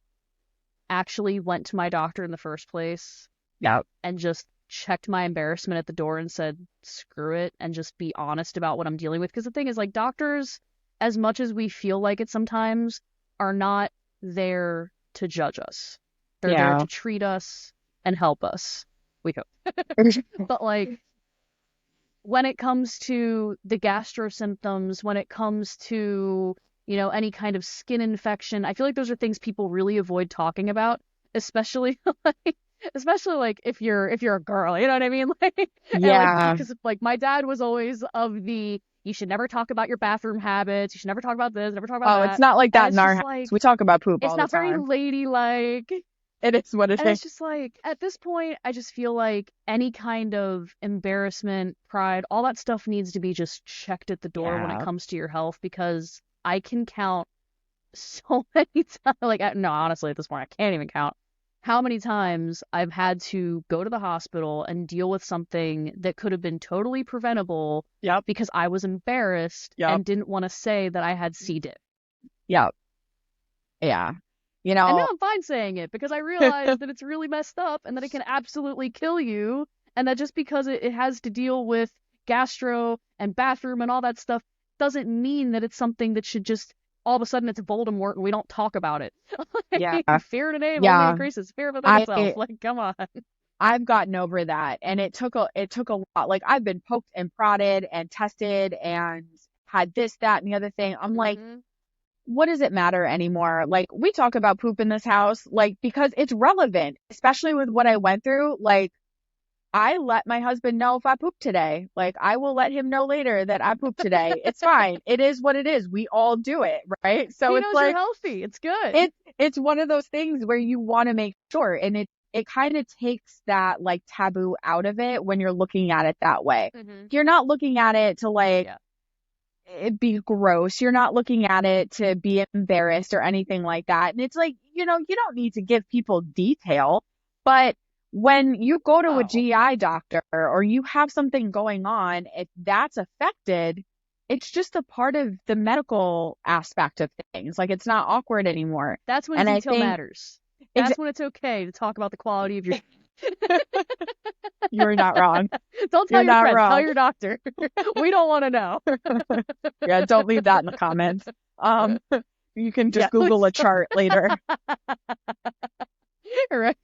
actually went to my doctor in the first place and just checked my embarrassment at the door and said, screw it, and just be honest about what I'm dealing with. Because the thing is, like, doctors, as much as we feel like it sometimes, are not there to judge us. They're there to treat us and help us. We hope. But like, when it comes to the gastro symptoms, when it comes to, any kind of skin infection, I feel like those are things people really avoid talking about, especially like if you're a girl, you know what I mean? Like, because like my dad was always of the, you should never talk about your bathroom habits, you should never talk about this, never talk about that. Oh, it's not like that in our house. Like, we talk about poop all the time. It's not very ladylike. It is what it is. And it's just like, at this point, I just feel like any kind of embarrassment, pride, all that stuff needs to be just checked at the door when it comes to your health, because I can count so many times, like, no, honestly, at this point, I can't even count how many times I've had to go to the hospital and deal with something that could have been totally preventable Yep. because I was embarrassed Yep. and didn't want to say that I had C. diff. Yep. Yeah. You And now know, I'm fine saying it because I realize that it's really messed up and that it can absolutely kill you. And that just because it has to deal with gastro and bathroom and all that stuff doesn't mean that it's something that should just all of a sudden it's Voldemort and we don't talk about it. yeah. Fear in a name only Yeah. increases fear within I itself. Like, come on. I've gotten over that, and it took a lot. Like, I've been poked and prodded and tested and had this, that, and the other thing. I'm like, Hmm. what does it matter anymore? Like, we talk about poop in this house, like, because it's relevant, especially with what I went through. Like, I let my husband know if I poop today. Like, I will let him know later that I pooped today. It's fine. It is what it is. We all do it, right? So He it's knows you're like, healthy. It's good. it's one of those things where you want to make sure, and it kind of takes that like taboo out of it when you're looking at it that way. Hmm. You're not looking at it to like Yeah. it be gross. You're not looking at it to be embarrassed or anything like that. And it's like, you don't need to give people detail, but when you go to a Oh, GI doctor or you have something going on, if that's affected, it's just a part of the medical aspect of things. Like, it's not awkward anymore. that's when And I detail think matters. ex- That's when it's okay to talk about the quality of your. you're not wrong. Don't tell You're your not friends. Tell wrong. your doctor. We don't want to know. Yeah, don't leave that in the comments. Um, you can Yeah, just Google please a chart later. right.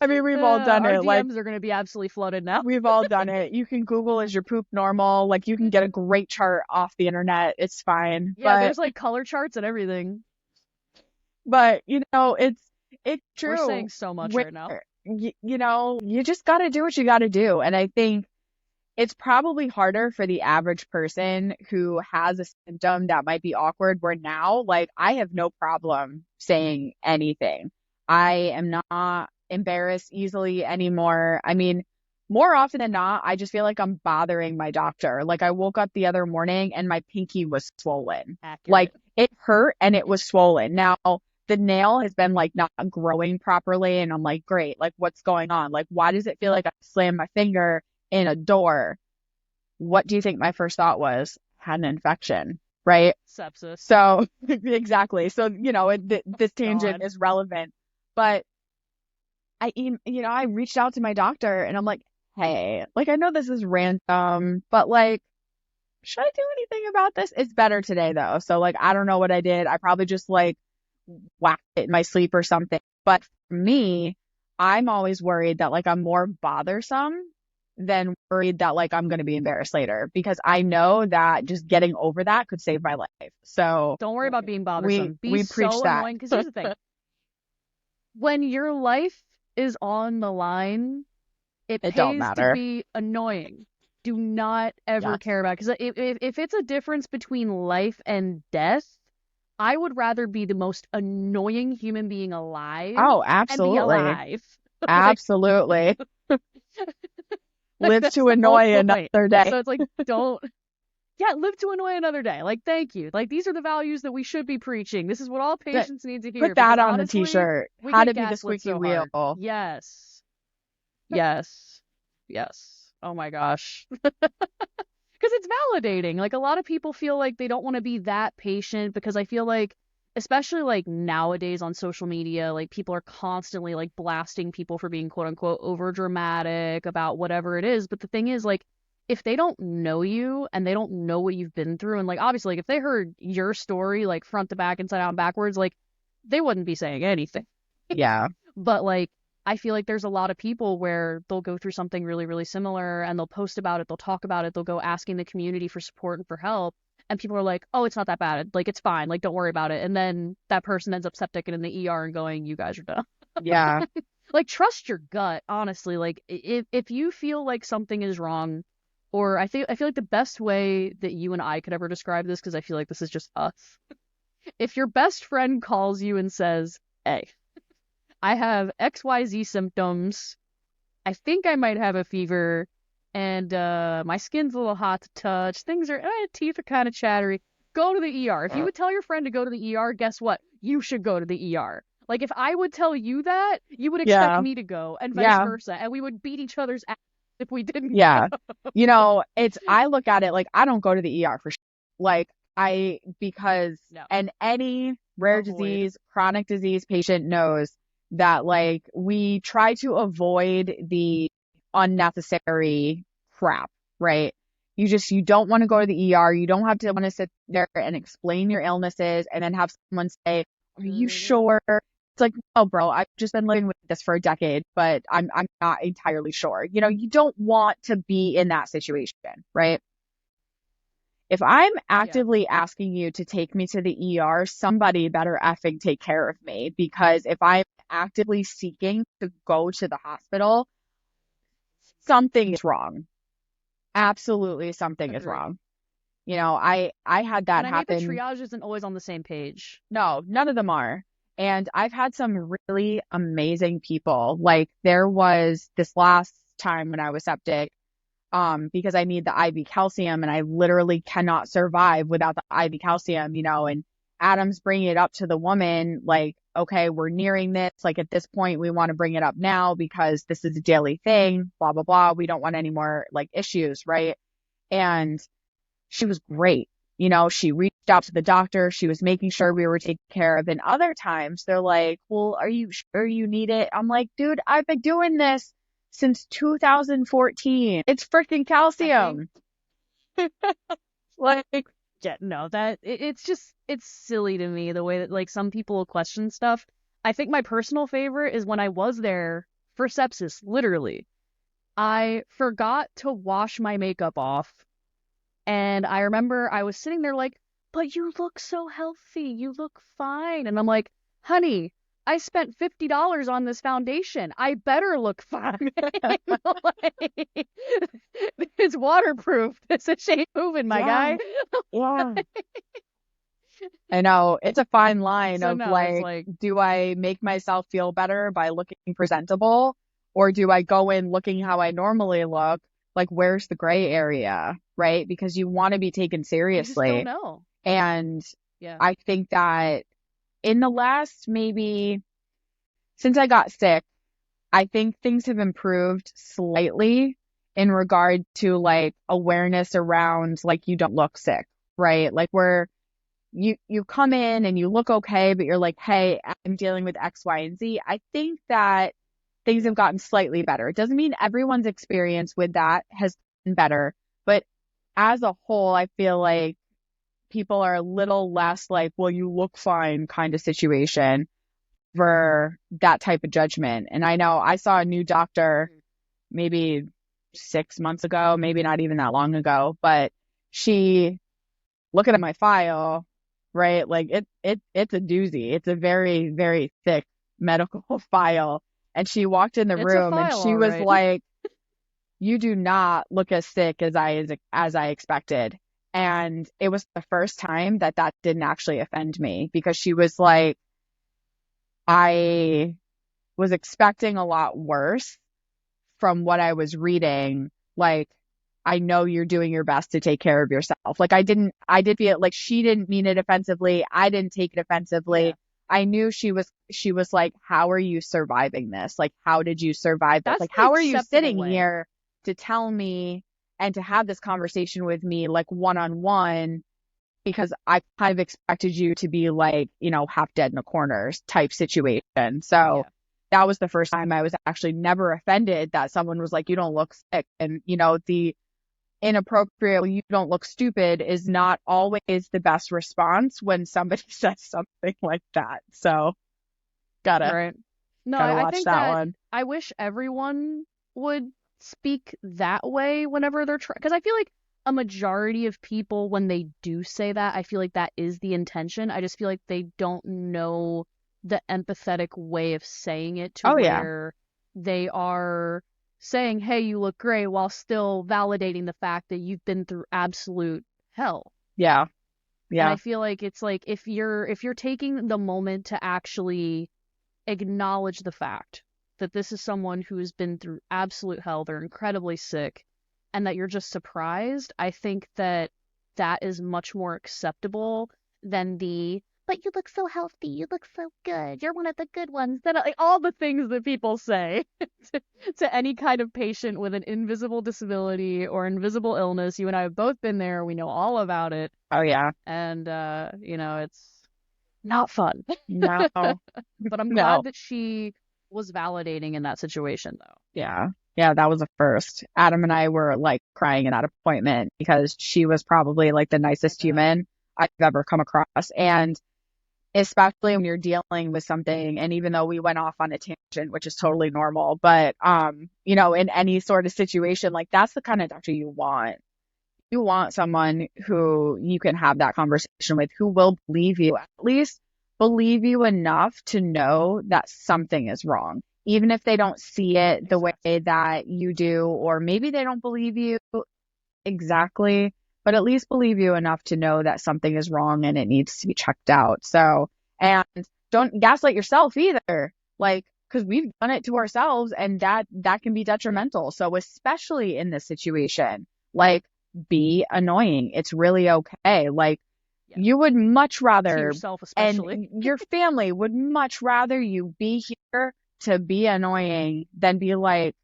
I mean, we've all done Our it. Like, DMs are going to be absolutely flooded now. we've all done it. You can Google is your poop normal? Like, you can get a great chart off the internet. It's fine. Yeah, there's like color charts and everything. But it's We're true. saying so much Where right now. you just got to do what you got to do. And I think it's probably harder for the average person who has a symptom that might be awkward, where now, like, I have no problem saying anything. I am not embarrassed easily anymore. I mean, more often than not, I just feel like I'm bothering my doctor. Like, I woke up the other morning and my pinky was swollen. Like, Accurate. it hurt and it was swollen. Now, the nail has been like not growing properly. And I'm like, great. Like, what's going on? Like, why does it feel like I slammed my finger in a door? What do you think my first thought was? Had an infection, right? Sepsis. So, exactly. So, this tangent God. is relevant, but I reached out to my doctor and I'm like, hey, like, I know this is random, but like, should I do anything about this? It's better today though. So, like, I don't know what I did. I probably just like whacked it in my sleep or something. But for me, I'm always worried that like I'm more bothersome than worried that like I'm going to be embarrassed later, because I know that just getting over that could save my life. So Don't worry about being we bothersome. Be we preach so that. annoying. Because here's the thing. When your life is on the line, it It don't pays to matter. be annoying. Do not ever Yes. care about it. Because if it's a difference between life and death, I would rather be the most annoying human being alive Oh, and be absolutely. alive. Like, Absolutely. like Live that's to the whole annoy point. another day. So it's like, don't, yeah, live to annoy another day. Like, thank you. Like, these are the values that we should be preaching. This is what all That- patients need to hear Put because that on the honestly, t-shirt. we How get to be the gaslit squeaky so hard. wheel. Yes. Yes. Yes. Oh my gosh. Because it's validating. Like a lot of people feel like they don't want to be that patient because I feel like, especially like nowadays on social media, like people are constantly like blasting people for being quote unquote over dramatic about whatever it is. But the thing is, like, if they don't know you and they don't know what you've been through, and like obviously, like if they heard your story like front to back, inside out, and backwards, like they wouldn't be saying anything. Yeah. But like I feel like there's a lot of people where they'll go through something really, really similar and they'll post about it, they'll talk about it, they'll go asking the community for support and for help. And people are like, oh, it's not that bad. Like, it's fine. Like, don't worry about it. And then that person ends up septic and in the ER and going, you guys are done. Yeah. Like, trust your gut, honestly. Like, if you feel like something is wrong, or I feel like the best way that you and I could ever describe this, because I feel like this is just us. If your best friend calls you and says, hey, I have XYZ symptoms. I think I might have a fever, and my skin's a little hot to touch. Teeth are kind of chattery. Go to the ER. If you would tell your friend to go to the ER, guess what? You should go to the ER. Like if I would tell you that, you would expect Yeah. me to go and vice Yeah. versa, and we would beat each other's ass if we didn't go. Yeah. I look at it like I don't go to the ER for sure. Like because, No. and any rare Avoid. disease, chronic disease patient knows that like we try to avoid the unnecessary crap, right? You don't want to go to the ER. You don't have to want to sit there and explain your illnesses and then have someone say, "Are you Hmm. sure?" It's like, oh, bro, I've just been living with this for a decade, but I'm not entirely sure. You don't want to be in that situation, right? If I'm Yeah. actively asking you to take me to the ER, somebody better effing take care of me, because if I'm actively seeking to go to the hospital, something is wrong. Absolutely something is Agree. wrong. I had that And I hate that happen. triage isn't always on the same page. No, none of them are. And I've had some really amazing people. Like there was this last time when I was septic, because I need the IV calcium and I literally cannot survive without the IV calcium, and Adam's bringing it up to the woman, like, okay, we're nearing this. Like at this point, we want to bring it up now because this is a daily thing, blah, blah, blah. We don't want any more like issues, right? And she was great. She reached out to the doctor. She was making sure we were taken care of. And other times they're like, well, are you sure you need it? I'm like, dude, I've been doing this since 2014. It's freaking I think, calcium. Like, yeah, no, it's just, it's silly to me the way that like some people will question stuff. I think my personal favorite is when I was there for sepsis, literally. I forgot to wash my makeup off. And I remember I was sitting there like, but you look so healthy. You look fine. And I'm like, honey, I spent $50 on this foundation. I better look fine. Like, it's waterproof. This is ain't moving, my yeah, guy. yeah. I know it's a fine line So of no, it's like, like, do I make myself feel better by looking presentable, or do I go in looking how I normally look? Like, where's the gray area, right? Because you want to be taken you just don't seriously. know. And Yeah. I think that in the last, maybe since I got sick, I think things have improved slightly in regard to like awareness around like you don't look sick, right? Like where you come in and you look okay, but you're like, hey, I'm dealing with X, Y, and Z. I think that things Yeah. have gotten slightly better. It doesn't mean everyone's experience with that has been better, but as a whole, I feel like people are a little less like, well, you look fine kind of situation for that type of judgment. And I know I saw a new doctor Mhm. maybe 6 months ago, maybe not even that long ago, but she looking at my file, right? Like it's a doozy. It's a very, very thick medical file. And she walked in the It's a room and file, she all was right. like, you do not look as sick as I expected. And it was the first time that didn't actually offend me, because she was like, I was expecting a lot worse from what I was reading. Like, I know you're doing your best to take care of yourself. Like, I did feel like she didn't mean it offensively. I didn't take it Yeah. offensively. I knew she was like, how are you surviving this? Like, how did you survive this? That's Like, the how are you acceptable sitting way. here to tell me and to have this conversation with me like one on one? Because I kind of expected you to be like, half dead in a corner type situation. So Yeah. that was the first time I was actually never offended that someone was like, you don't look sick. And, the inappropriate, you don't look stupid is not always the best response when somebody says something like that. So gotta, Right. No, gotta I watch think that that one. I wish everyone would speak that way whenever they're trying, because I feel like a majority of people, when they do say that, I feel like that is the intention. I just feel like they don't know the empathetic way of saying it to Oh yeah. where they are saying, hey, you look great, while still validating the fact that you've been through absolute hell. Yeah. And Yeah. I feel like it's like if you're taking the moment to actually acknowledge the fact that this is someone who has been through absolute hell, they're incredibly sick, and that you're just surprised, I think that that is much more acceptable than the, but you look so healthy. You look so good. You're one of the good ones. That like all the things that people say to, to any kind of patient with an invisible disability or invisible illness. You and I have both been there. We know all about it. Oh yeah. And it's not fun. No. But I'm No. glad that she was validating in that situation, though. Yeah. Yeah, that was a first. Adam and I were like crying in that appointment because she was probably like the I nicest bet. human I've ever come across. And especially when you're dealing with something, and even though we went off on a tangent, which is totally normal, but in any sort of situation, like that's the kind of doctor you want. You want someone who you can have that conversation with, who will believe you, at least believe you enough to know that something is wrong, even if they don't see it the way Exactly. that you do, or maybe they don't believe you exactly, but at least believe you enough to know that something is wrong and it needs to be checked out. So, and don't gaslight yourself either. Like, because we've done it to ourselves, and that can be Yeah. detrimental. So, especially in this situation, like, be annoying. It's really okay. Like, Yeah. you would much To rather, yourself, and especially. your family would much rather you be here to be annoying than be like,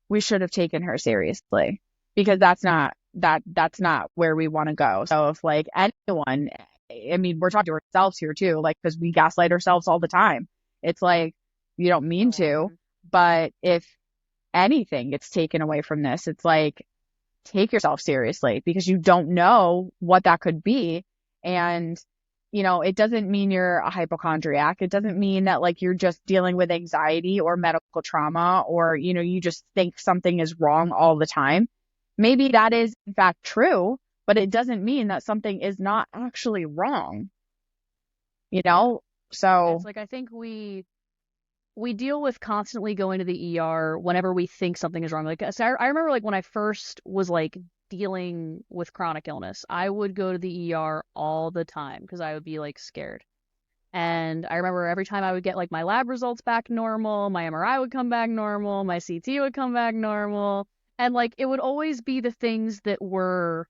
we should have taken her seriously, because that's not where we want to go. So if like anyone, I mean, we're talking to ourselves here too, like, because we gaslight ourselves all the time. It's like you don't So mean to, often. but if anything gets taken away from this, it's like take yourself seriously, because you don't know what that could be. And it doesn't mean you're a hypochondriac. It doesn't mean that like you're just dealing with anxiety or medical trauma, or you just think something is wrong all the time. Maybe that is in fact true, but it doesn't mean that something is not actually wrong, you Yeah. know? And it's So, like I think we deal with constantly going to the ER whenever we think something is wrong. Like, so I remember like when I first was like dealing with chronic illness, I would go to the ER all the time because I would be like scared. And I remember every time I would get like my lab results back normal, my MRI would come back normal, my CT would come back normal. And like it would always be the things that were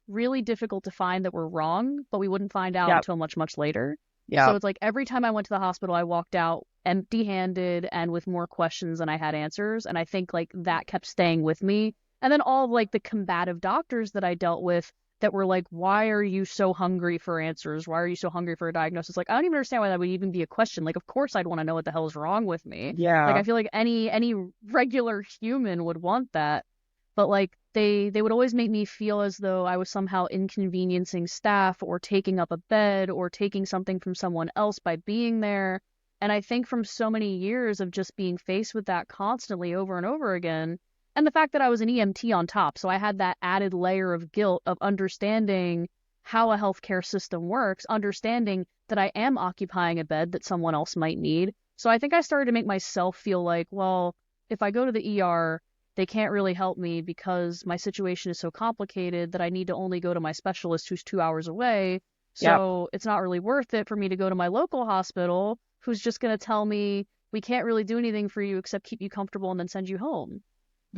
really difficult to find that were wrong, but we wouldn't find out yep, until much, much later. So yep, it's like every time I went to the hospital, I walked out empty-handed and with more questions than I had answers. And I think like that kept staying with me. And then all of like the combative doctors that I dealt with that were like, why are you so hungry for answers? Why are you so hungry for a diagnosis? Like, I don't even understand why that would even be a question. Like, of course I'd want to know what the hell is wrong with me. Like, yeah, I feel like any regular human would want that. But like they would always make me feel as though I was somehow inconveniencing staff or taking up a bed or taking something from someone else by being there. And I think from so many years of just being faced with that constantly over and over again, and the fact that I was an EMT on top, so I had that added layer of guilt of understanding how a healthcare system works, understanding that I am occupying a bed that someone else might need. So I think I started to make myself feel like, well, if I go to the ER, they can't really help me because my situation is so complicated that I need to only go to my specialist who's 2 hours away. yep, So it's not really worth it for me to go to my local hospital who's just going to tell me we can't really do anything for you except keep you comfortable and then send you home.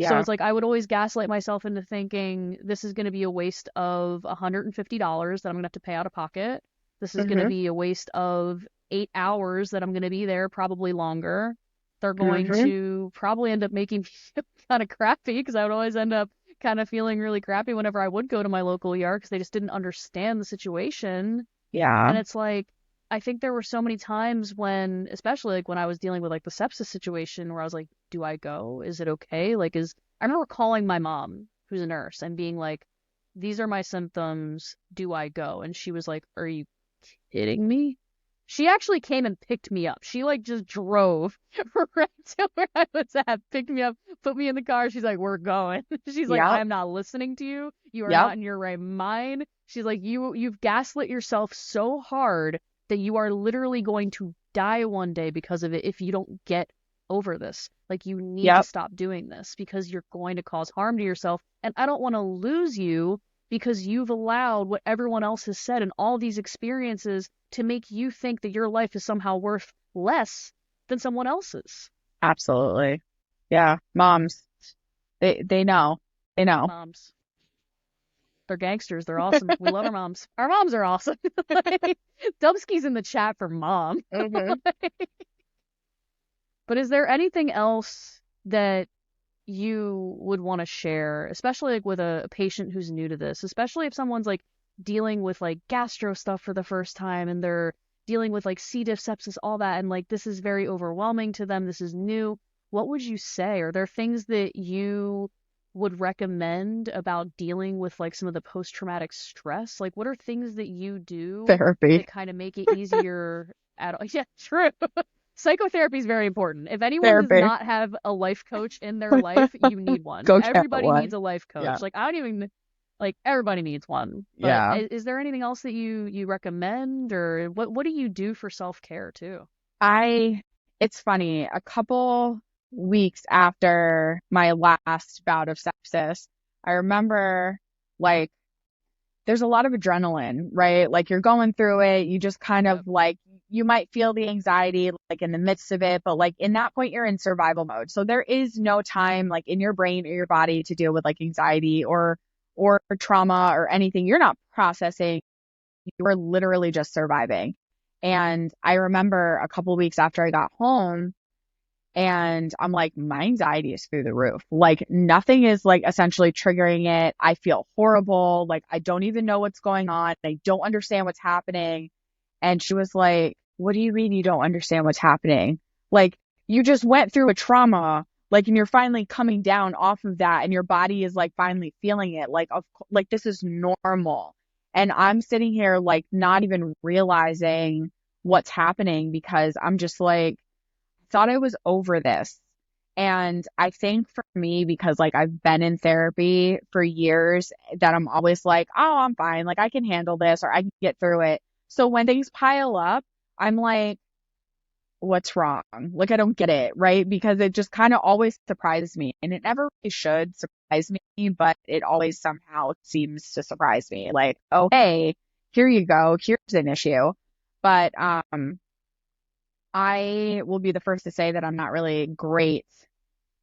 So yeah, it's like I would always gaslight myself into thinking this is going to be a waste of $150 that I'm going to have to pay out of pocket. This is going to mhm, be a waste of 8 hours that I'm going to be there, probably longer. They're going mhm, to probably end up making me feel kind of crappy because I would always end up kind of feeling really crappy whenever I would go to my local ER because they just didn't understand the situation. yeah, And it's like, I think there were so many times when, especially like when I was dealing with like the sepsis situation, where I was like, do I go? Is it okay? I remember calling my mom, who's a nurse, and being like, these are my symptoms. Do I go? And she was like, are you kidding me? She actually came and picked me up. She like just drove right to where I was at, picked me up, put me in the car. She's like, "We're going." She's like, "I yep, am not listening to you. You are yep, not in your right mind." She's like, "You've gaslit yourself so hard that you are literally going to die one day because of it if you don't get over this. Like you need to yep. stop doing this because you're going to cause harm to yourself, and I don't want to lose you because you've allowed what everyone else has said and all these experiences to make you think that your life is somehow worth less than someone else's." Absolutely. Yeah. Moms, they know. They know. Moms. They're gangsters. They're awesome. We love our moms. Our moms are awesome. Like, Dubsky's in the chat for mom. Mhm. But is there anything else that you would want to share, especially like with a patient who's new to this, especially if someone's like dealing with like gastro stuff for the first time and they're dealing with like C. diff, sepsis, all that, and like this is very overwhelming to them. This is new. What would you say? Are there things that you would recommend about dealing with like some of the post-traumatic stress? Like what are things that you do Therapy. that kind of make it easier at yeah, true. Psychotherapy is very important. If anyone does Therapy. not have a life coach in their life, you need one. Go get Everybody one. needs a life Yeah. coach. Like I don't even like everybody needs one. But Yeah. is there anything else that you recommend, or what do you do for self-care too? It's funny, a couple weeks after my last bout of sepsis, I remember like there's a lot of adrenaline, right? Like you're going through it, you just kind Yep. of like you might feel the anxiety like in the midst of it, but like in that point you're in survival mode. So there is no time like in your brain or your body to deal with like anxiety or trauma or anything. You're not processing. You're literally just surviving. And I remember a couple weeks after I got home, and I'm like, my anxiety is through the roof. Like nothing is like essentially triggering it. I feel horrible. Like I don't even know what's going on. I don't understand what's happening. And she was like, what do you mean you don't understand what's happening? Like you just went through a trauma, like, and you're finally coming down off of that and your body is like finally feeling it. Like this is normal. And I'm sitting here like not even realizing what's happening because I'm just like, thought I was over this. And I think for me, because like I've been in therapy for years, that I'm always like, oh, I'm fine. Like I can handle this or I can get through it. So when things pile up, I'm like, what's wrong? Like I don't get it, right? Because it just kind of always surprises me. And it never really should surprise me, but it always somehow seems to surprise me. Like, oh, hey, here you go. Here's an issue. But I will be the first to say that I'm not really great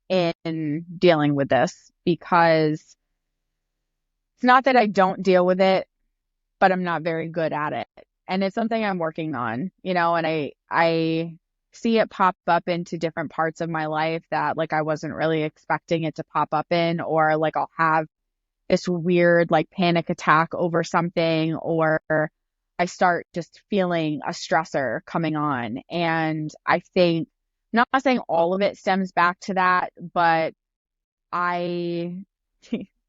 in dealing with this because it's not that I don't deal with it, but I'm not very good at it. And it's something I'm working on, and I see it pop up into different parts of my life that like I wasn't really expecting it to pop up in, or like I'll have this weird like panic attack over something, or I start just feeling a stressor coming on. And I think, not saying all of it stems back to that, but I,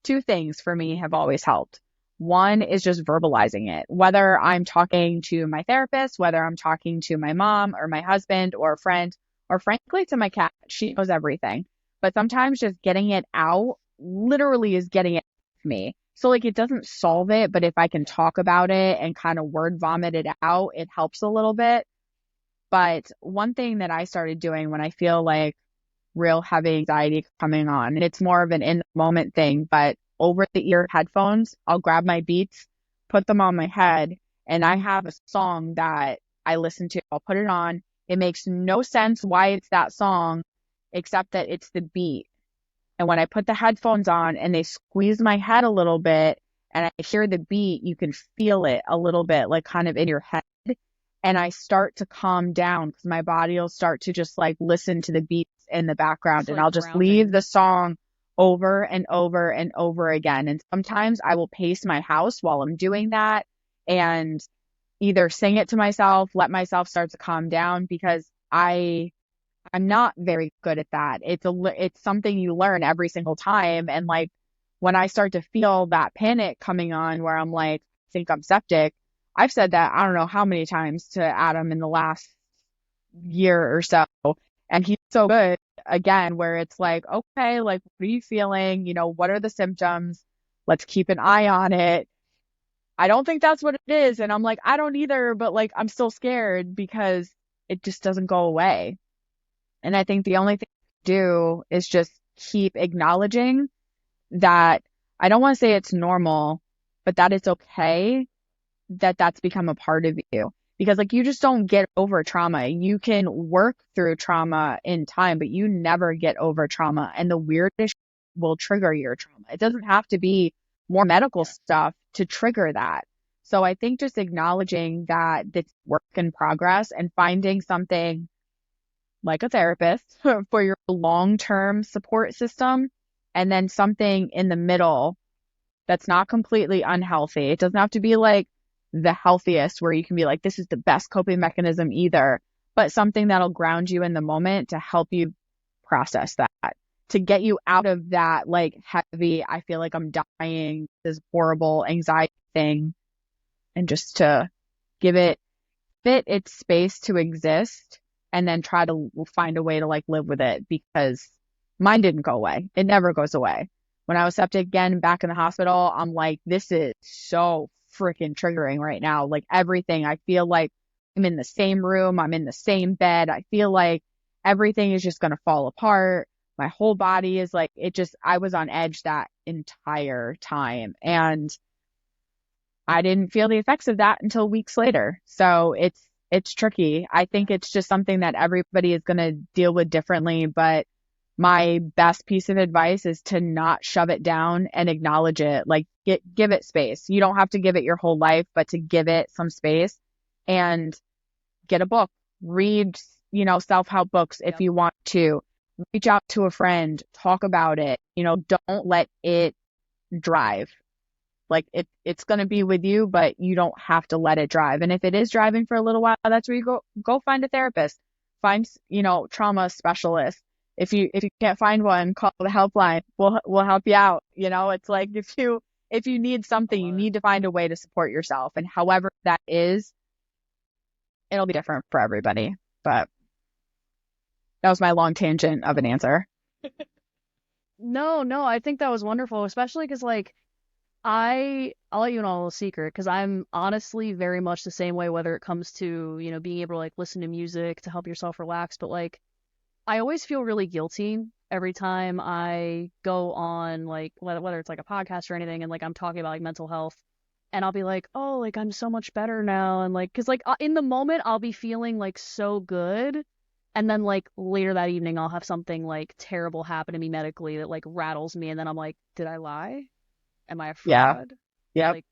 two things for me have always helped. One is just verbalizing it, whether I'm talking to my therapist, whether I'm talking to my mom or my husband or a friend, or frankly to my cat. She knows everything. But sometimes just getting it out literally is getting it to me. So like it doesn't solve it, but if I can talk about it and kind of word vomit it out, it helps a little bit. But one thing that I started doing when I feel like real heavy anxiety coming on, and it's more of an in the moment thing, but over the ear headphones, I'll grab my Beats, put them on my head, and I have a song that I listen to. I'll put it on. It makes no sense why it's that song, except that it's the beat. And when I put the headphones on and they squeeze my head a little bit and I hear the beat, you can feel it a little bit, like kind of in your head. And I start to calm down because my body will start to just like listen to the beats in the background, It's and like I'll just leave grounding. the song over and over and over again. And sometimes I will pace my house while I'm doing that and either sing it to myself, let myself start to calm down, because I'm not very good at that. It's something you learn every single time. And like when I start to feel that panic coming on where I'm like, I think I'm septic, I've said that I don't know how many times to Adam in the last year or so. And he's so good again, where it's like, okay, like, what are you feeling? What are the symptoms? Let's keep an eye on it. I don't think that's what it is. And I'm like, I don't either, but like, I'm still scared because it just doesn't go away. And I think the only thing to do is just keep acknowledging that I don't want to say it's normal, but that it's okay that that's become a part of you. Because like you just don't get over trauma. You can work through trauma in time, but you never get over trauma. And the weirdest will trigger your trauma. It doesn't have to be more medical stuff to trigger that. So I think just acknowledging that it's work in progress and finding something like a therapist for your long-term support system, and then something in the middle that's not completely unhealthy. It doesn't have to be like the healthiest where you can be like, this is the best coping mechanism either, but something that'll ground you in the moment to help you process that, to get you out of that like heavy, I feel like I'm dying, this horrible anxiety thing, and just to give it its space to exist, and then try to find a way to like live with it, because mine didn't go away. It never goes away. When I was septic again back in the hospital, I'm like, this is so freaking triggering right now. Like everything, I feel like I'm in the same room, I'm in the same bed. I feel like everything is just going to fall apart. My whole body is like, I was on edge that entire time. And I didn't feel the effects of that until weeks later. So it's tricky. I think it's just something that everybody is going to deal with differently, but my best piece of advice is to not shove it down and acknowledge it. Like give it space. You don't have to give it your whole life, but to give it some space, and get a book, read, self-help books if you want to, reach out to a friend, talk about it, don't let it drive. Like it's going to be with you, but you don't have to let it drive. And if it is driving for a little while, that's where you go find a therapist, find, trauma specialist. If you can't find one, call the helpline. We'll help you out. It's like if you need something, you need to find a way to support yourself. And however that is, it'll be different for everybody. But that was my long tangent of an answer. No, I think that was wonderful, especially because like I'll let you know a little secret, because I'm honestly very much the same way, whether it comes to, being able to like listen to music to help yourself relax. But like, I always feel really guilty every time I go on like, whether it's like a podcast or anything, and like I'm talking about like mental health, and I'll be like, oh, like I'm so much better now. And like, cause like in the moment I'll be feeling like so good. And then like later that evening, I'll have something like terrible happen to me medically that like rattles me. And then I'm like, did I lie? Am I a Yeah. fraud? Yep. Like,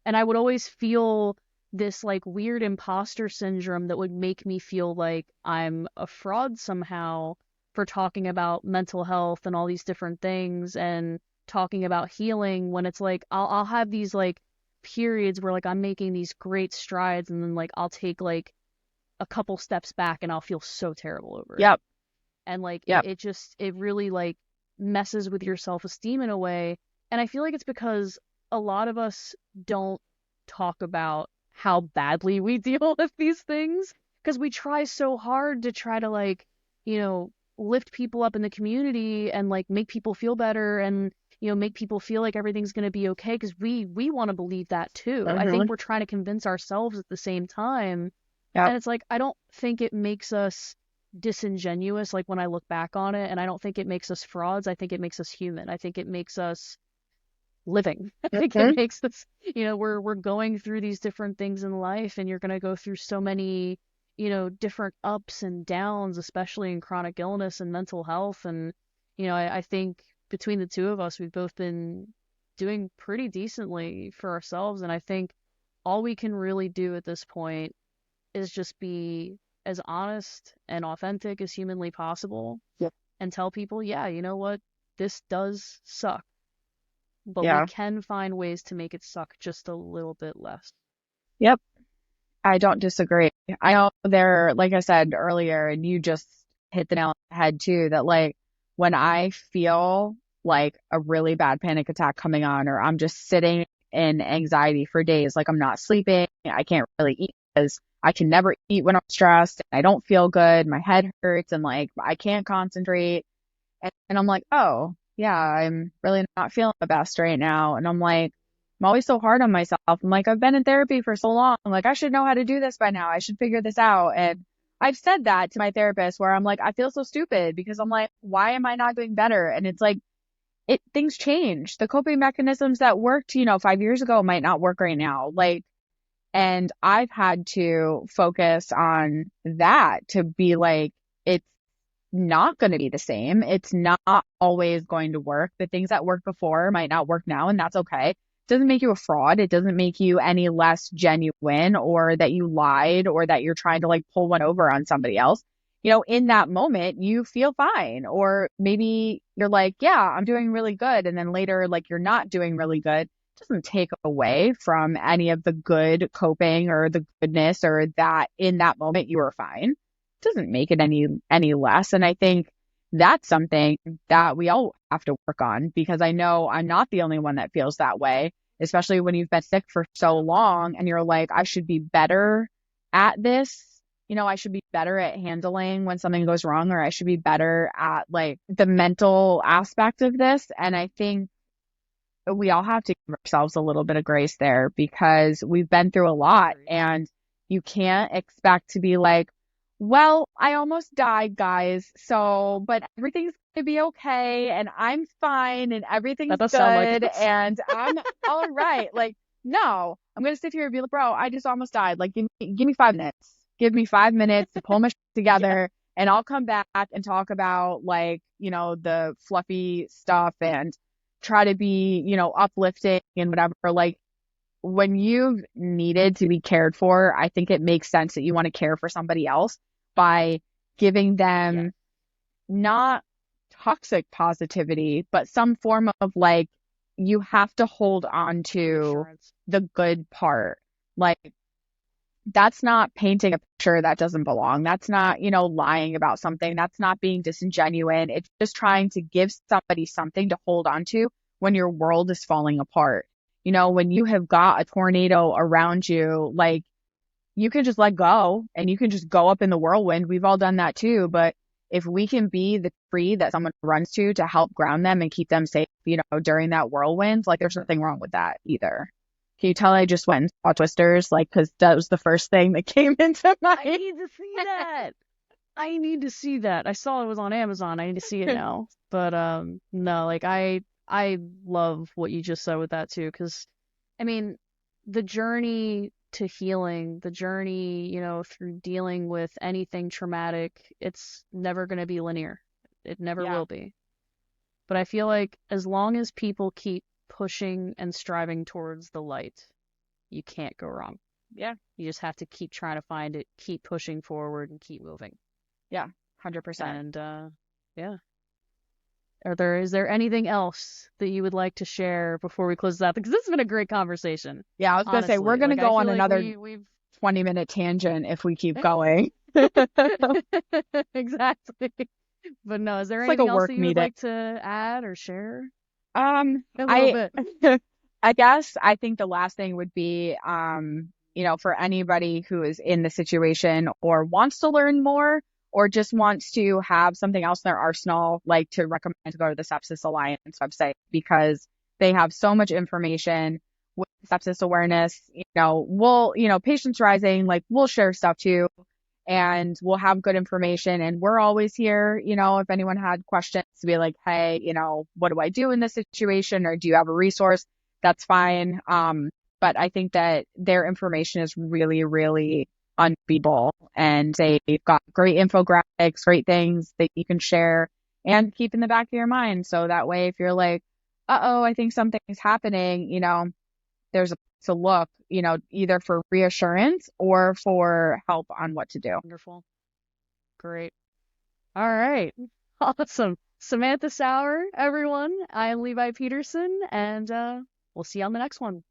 and I would always feel this like weird imposter syndrome that would make me feel like I'm a fraud somehow for talking about mental health and all these different things and talking about healing, when it's like I'll have these like periods where like I'm making these great strides, and then like I'll take like a couple steps back and I'll feel so terrible over it. Yep. And like Yep. it really like messes with your self-esteem in a way. And I feel like it's because a lot of us don't talk about how badly we deal with these things, because we try so hard to try to like, lift people up in the community and like make people feel better, and make people feel like everything's going to be okay, because we want to believe that too. I think we're trying to convince ourselves at the same time. Yep. And it's like, I don't think it makes us disingenuous, like when I look back on it, and I don't think it makes us frauds. I think it makes us human. I think it makes us living. I think it makes us, we're going through these different things in life, and you're going to go through so many, different ups and downs, especially in chronic illness and mental health. And, I think between the two of us, we've both been doing pretty decently for ourselves. And I think all we can really do at this point is just be as honest and authentic as humanly possible. Yep. And tell people, yeah, you know what? This does suck. But Yeah. we can find ways to make it suck just a little bit less. Yep. I don't disagree. I know like I said earlier, and you just hit the nail on the head too, that like when I feel like a really bad panic attack coming on, or I'm just sitting in anxiety for days, like I'm not sleeping, I can't really eat because I can never eat when I'm stressed, I don't feel good, my head hurts, and like I can't concentrate. And I'm like, oh, yeah, I'm really not feeling the best right now. And I'm like, I'm always so hard on myself. I'm like, I've been in therapy for so long. I'm like, I should know how to do this by now. I should figure this out. And I've said that to my therapist, where I'm like, I feel so stupid, because I'm like, why am I not doing better? And it's like, things change. The coping mechanisms that worked, 5 years ago might not work right now. Like, and I've had to focus on that to be like, not going to be the same. It's not always going to work. The things that worked before might not work now, and that's okay. It doesn't make you a fraud. It doesn't make you any less genuine or that you lied or that you're trying to like pull one over on somebody else. In that moment, you feel fine. Or maybe you're like, yeah, I'm doing really good. And then later, like you're not doing really good. It doesn't take away from any of the good coping or the goodness or that in that moment you were fine. Doesn't make it any less. And I think that's something that we all have to work on, because I know I'm not the only one that feels that way, especially when you've been sick for so long and you're like, I should be better at this. I should be better at handling when something goes wrong, or I should be better at like the mental aspect of this. And I think we all have to give ourselves a little bit of grace there, because we've been through a lot, and you can't expect to be like, well, I almost died, guys. So, but everything's going to be okay, and I'm fine, and everything's That does good, sound like us. and I'm all right. Like, no, I'm going to sit here and be like, bro, I just almost died. Like, give me 5 minutes. Give me 5 minutes to pull my shit together, and I'll come back and talk about like, the fluffy stuff and try to be, uplifting and whatever. Like, when you've needed to be cared for, I think it makes sense that you want to care for somebody else by giving them not toxic positivity, but some form of like, you have to hold on to the good part. Like, that's not painting a picture that doesn't belong. That's not, lying about something. That's not being disingenuous. It's just trying to give somebody something to hold on to when your world is falling apart. When you have got a tornado around you, like, you can just let go and you can just go up in the whirlwind. We've all done that too. But if we can be the tree that someone runs to help ground them and keep them safe, during that whirlwind, like, there's nothing wrong with that either. Can you tell I just went and saw Twisters? Like, because that was the first thing that came into my I need to see that. I need to see that. I saw it was on Amazon. I need to see it now. But no, like I love what you just said with that too, because I mean, the journey to healing, the journey, through dealing with anything traumatic, it's never going to be linear. It never will be. But I feel like as long as people keep pushing and striving towards the light, you can't go wrong. Yeah. You just have to keep trying to find it, keep pushing forward, and keep moving. Yeah, 100%. And yeah. Is there anything else that you would like to share before we close this out? Because this has been a great conversation. Yeah, I was going to say, we're going to go on another 20-minute tangent if we keep going. Exactly. But no, is there anything else that you would like to add or share? A little bit. I guess I think the last thing would be, for anybody who is in the situation or wants to learn more or just wants to have something else in their arsenal, like, to recommend to go to the Sepsis Alliance website, because they have so much information with sepsis awareness. Patients Rising, like, we'll share stuff too, and we'll have good information, and we're always here, if anyone had questions, to be like, hey, what do I do in this situation? Or do you have a resource? That's fine. But I think that their information is really, really unbeatable, and they've got great infographics, great things that you can share and keep in the back of your mind. So that way, if you're like, I think something's happening, there's a place to look, either for reassurance or for help on what to do. Wonderful. Great. All right. Awesome. Samantha Sauer, everyone. I am Levi Peterson, and we'll see you on the next one.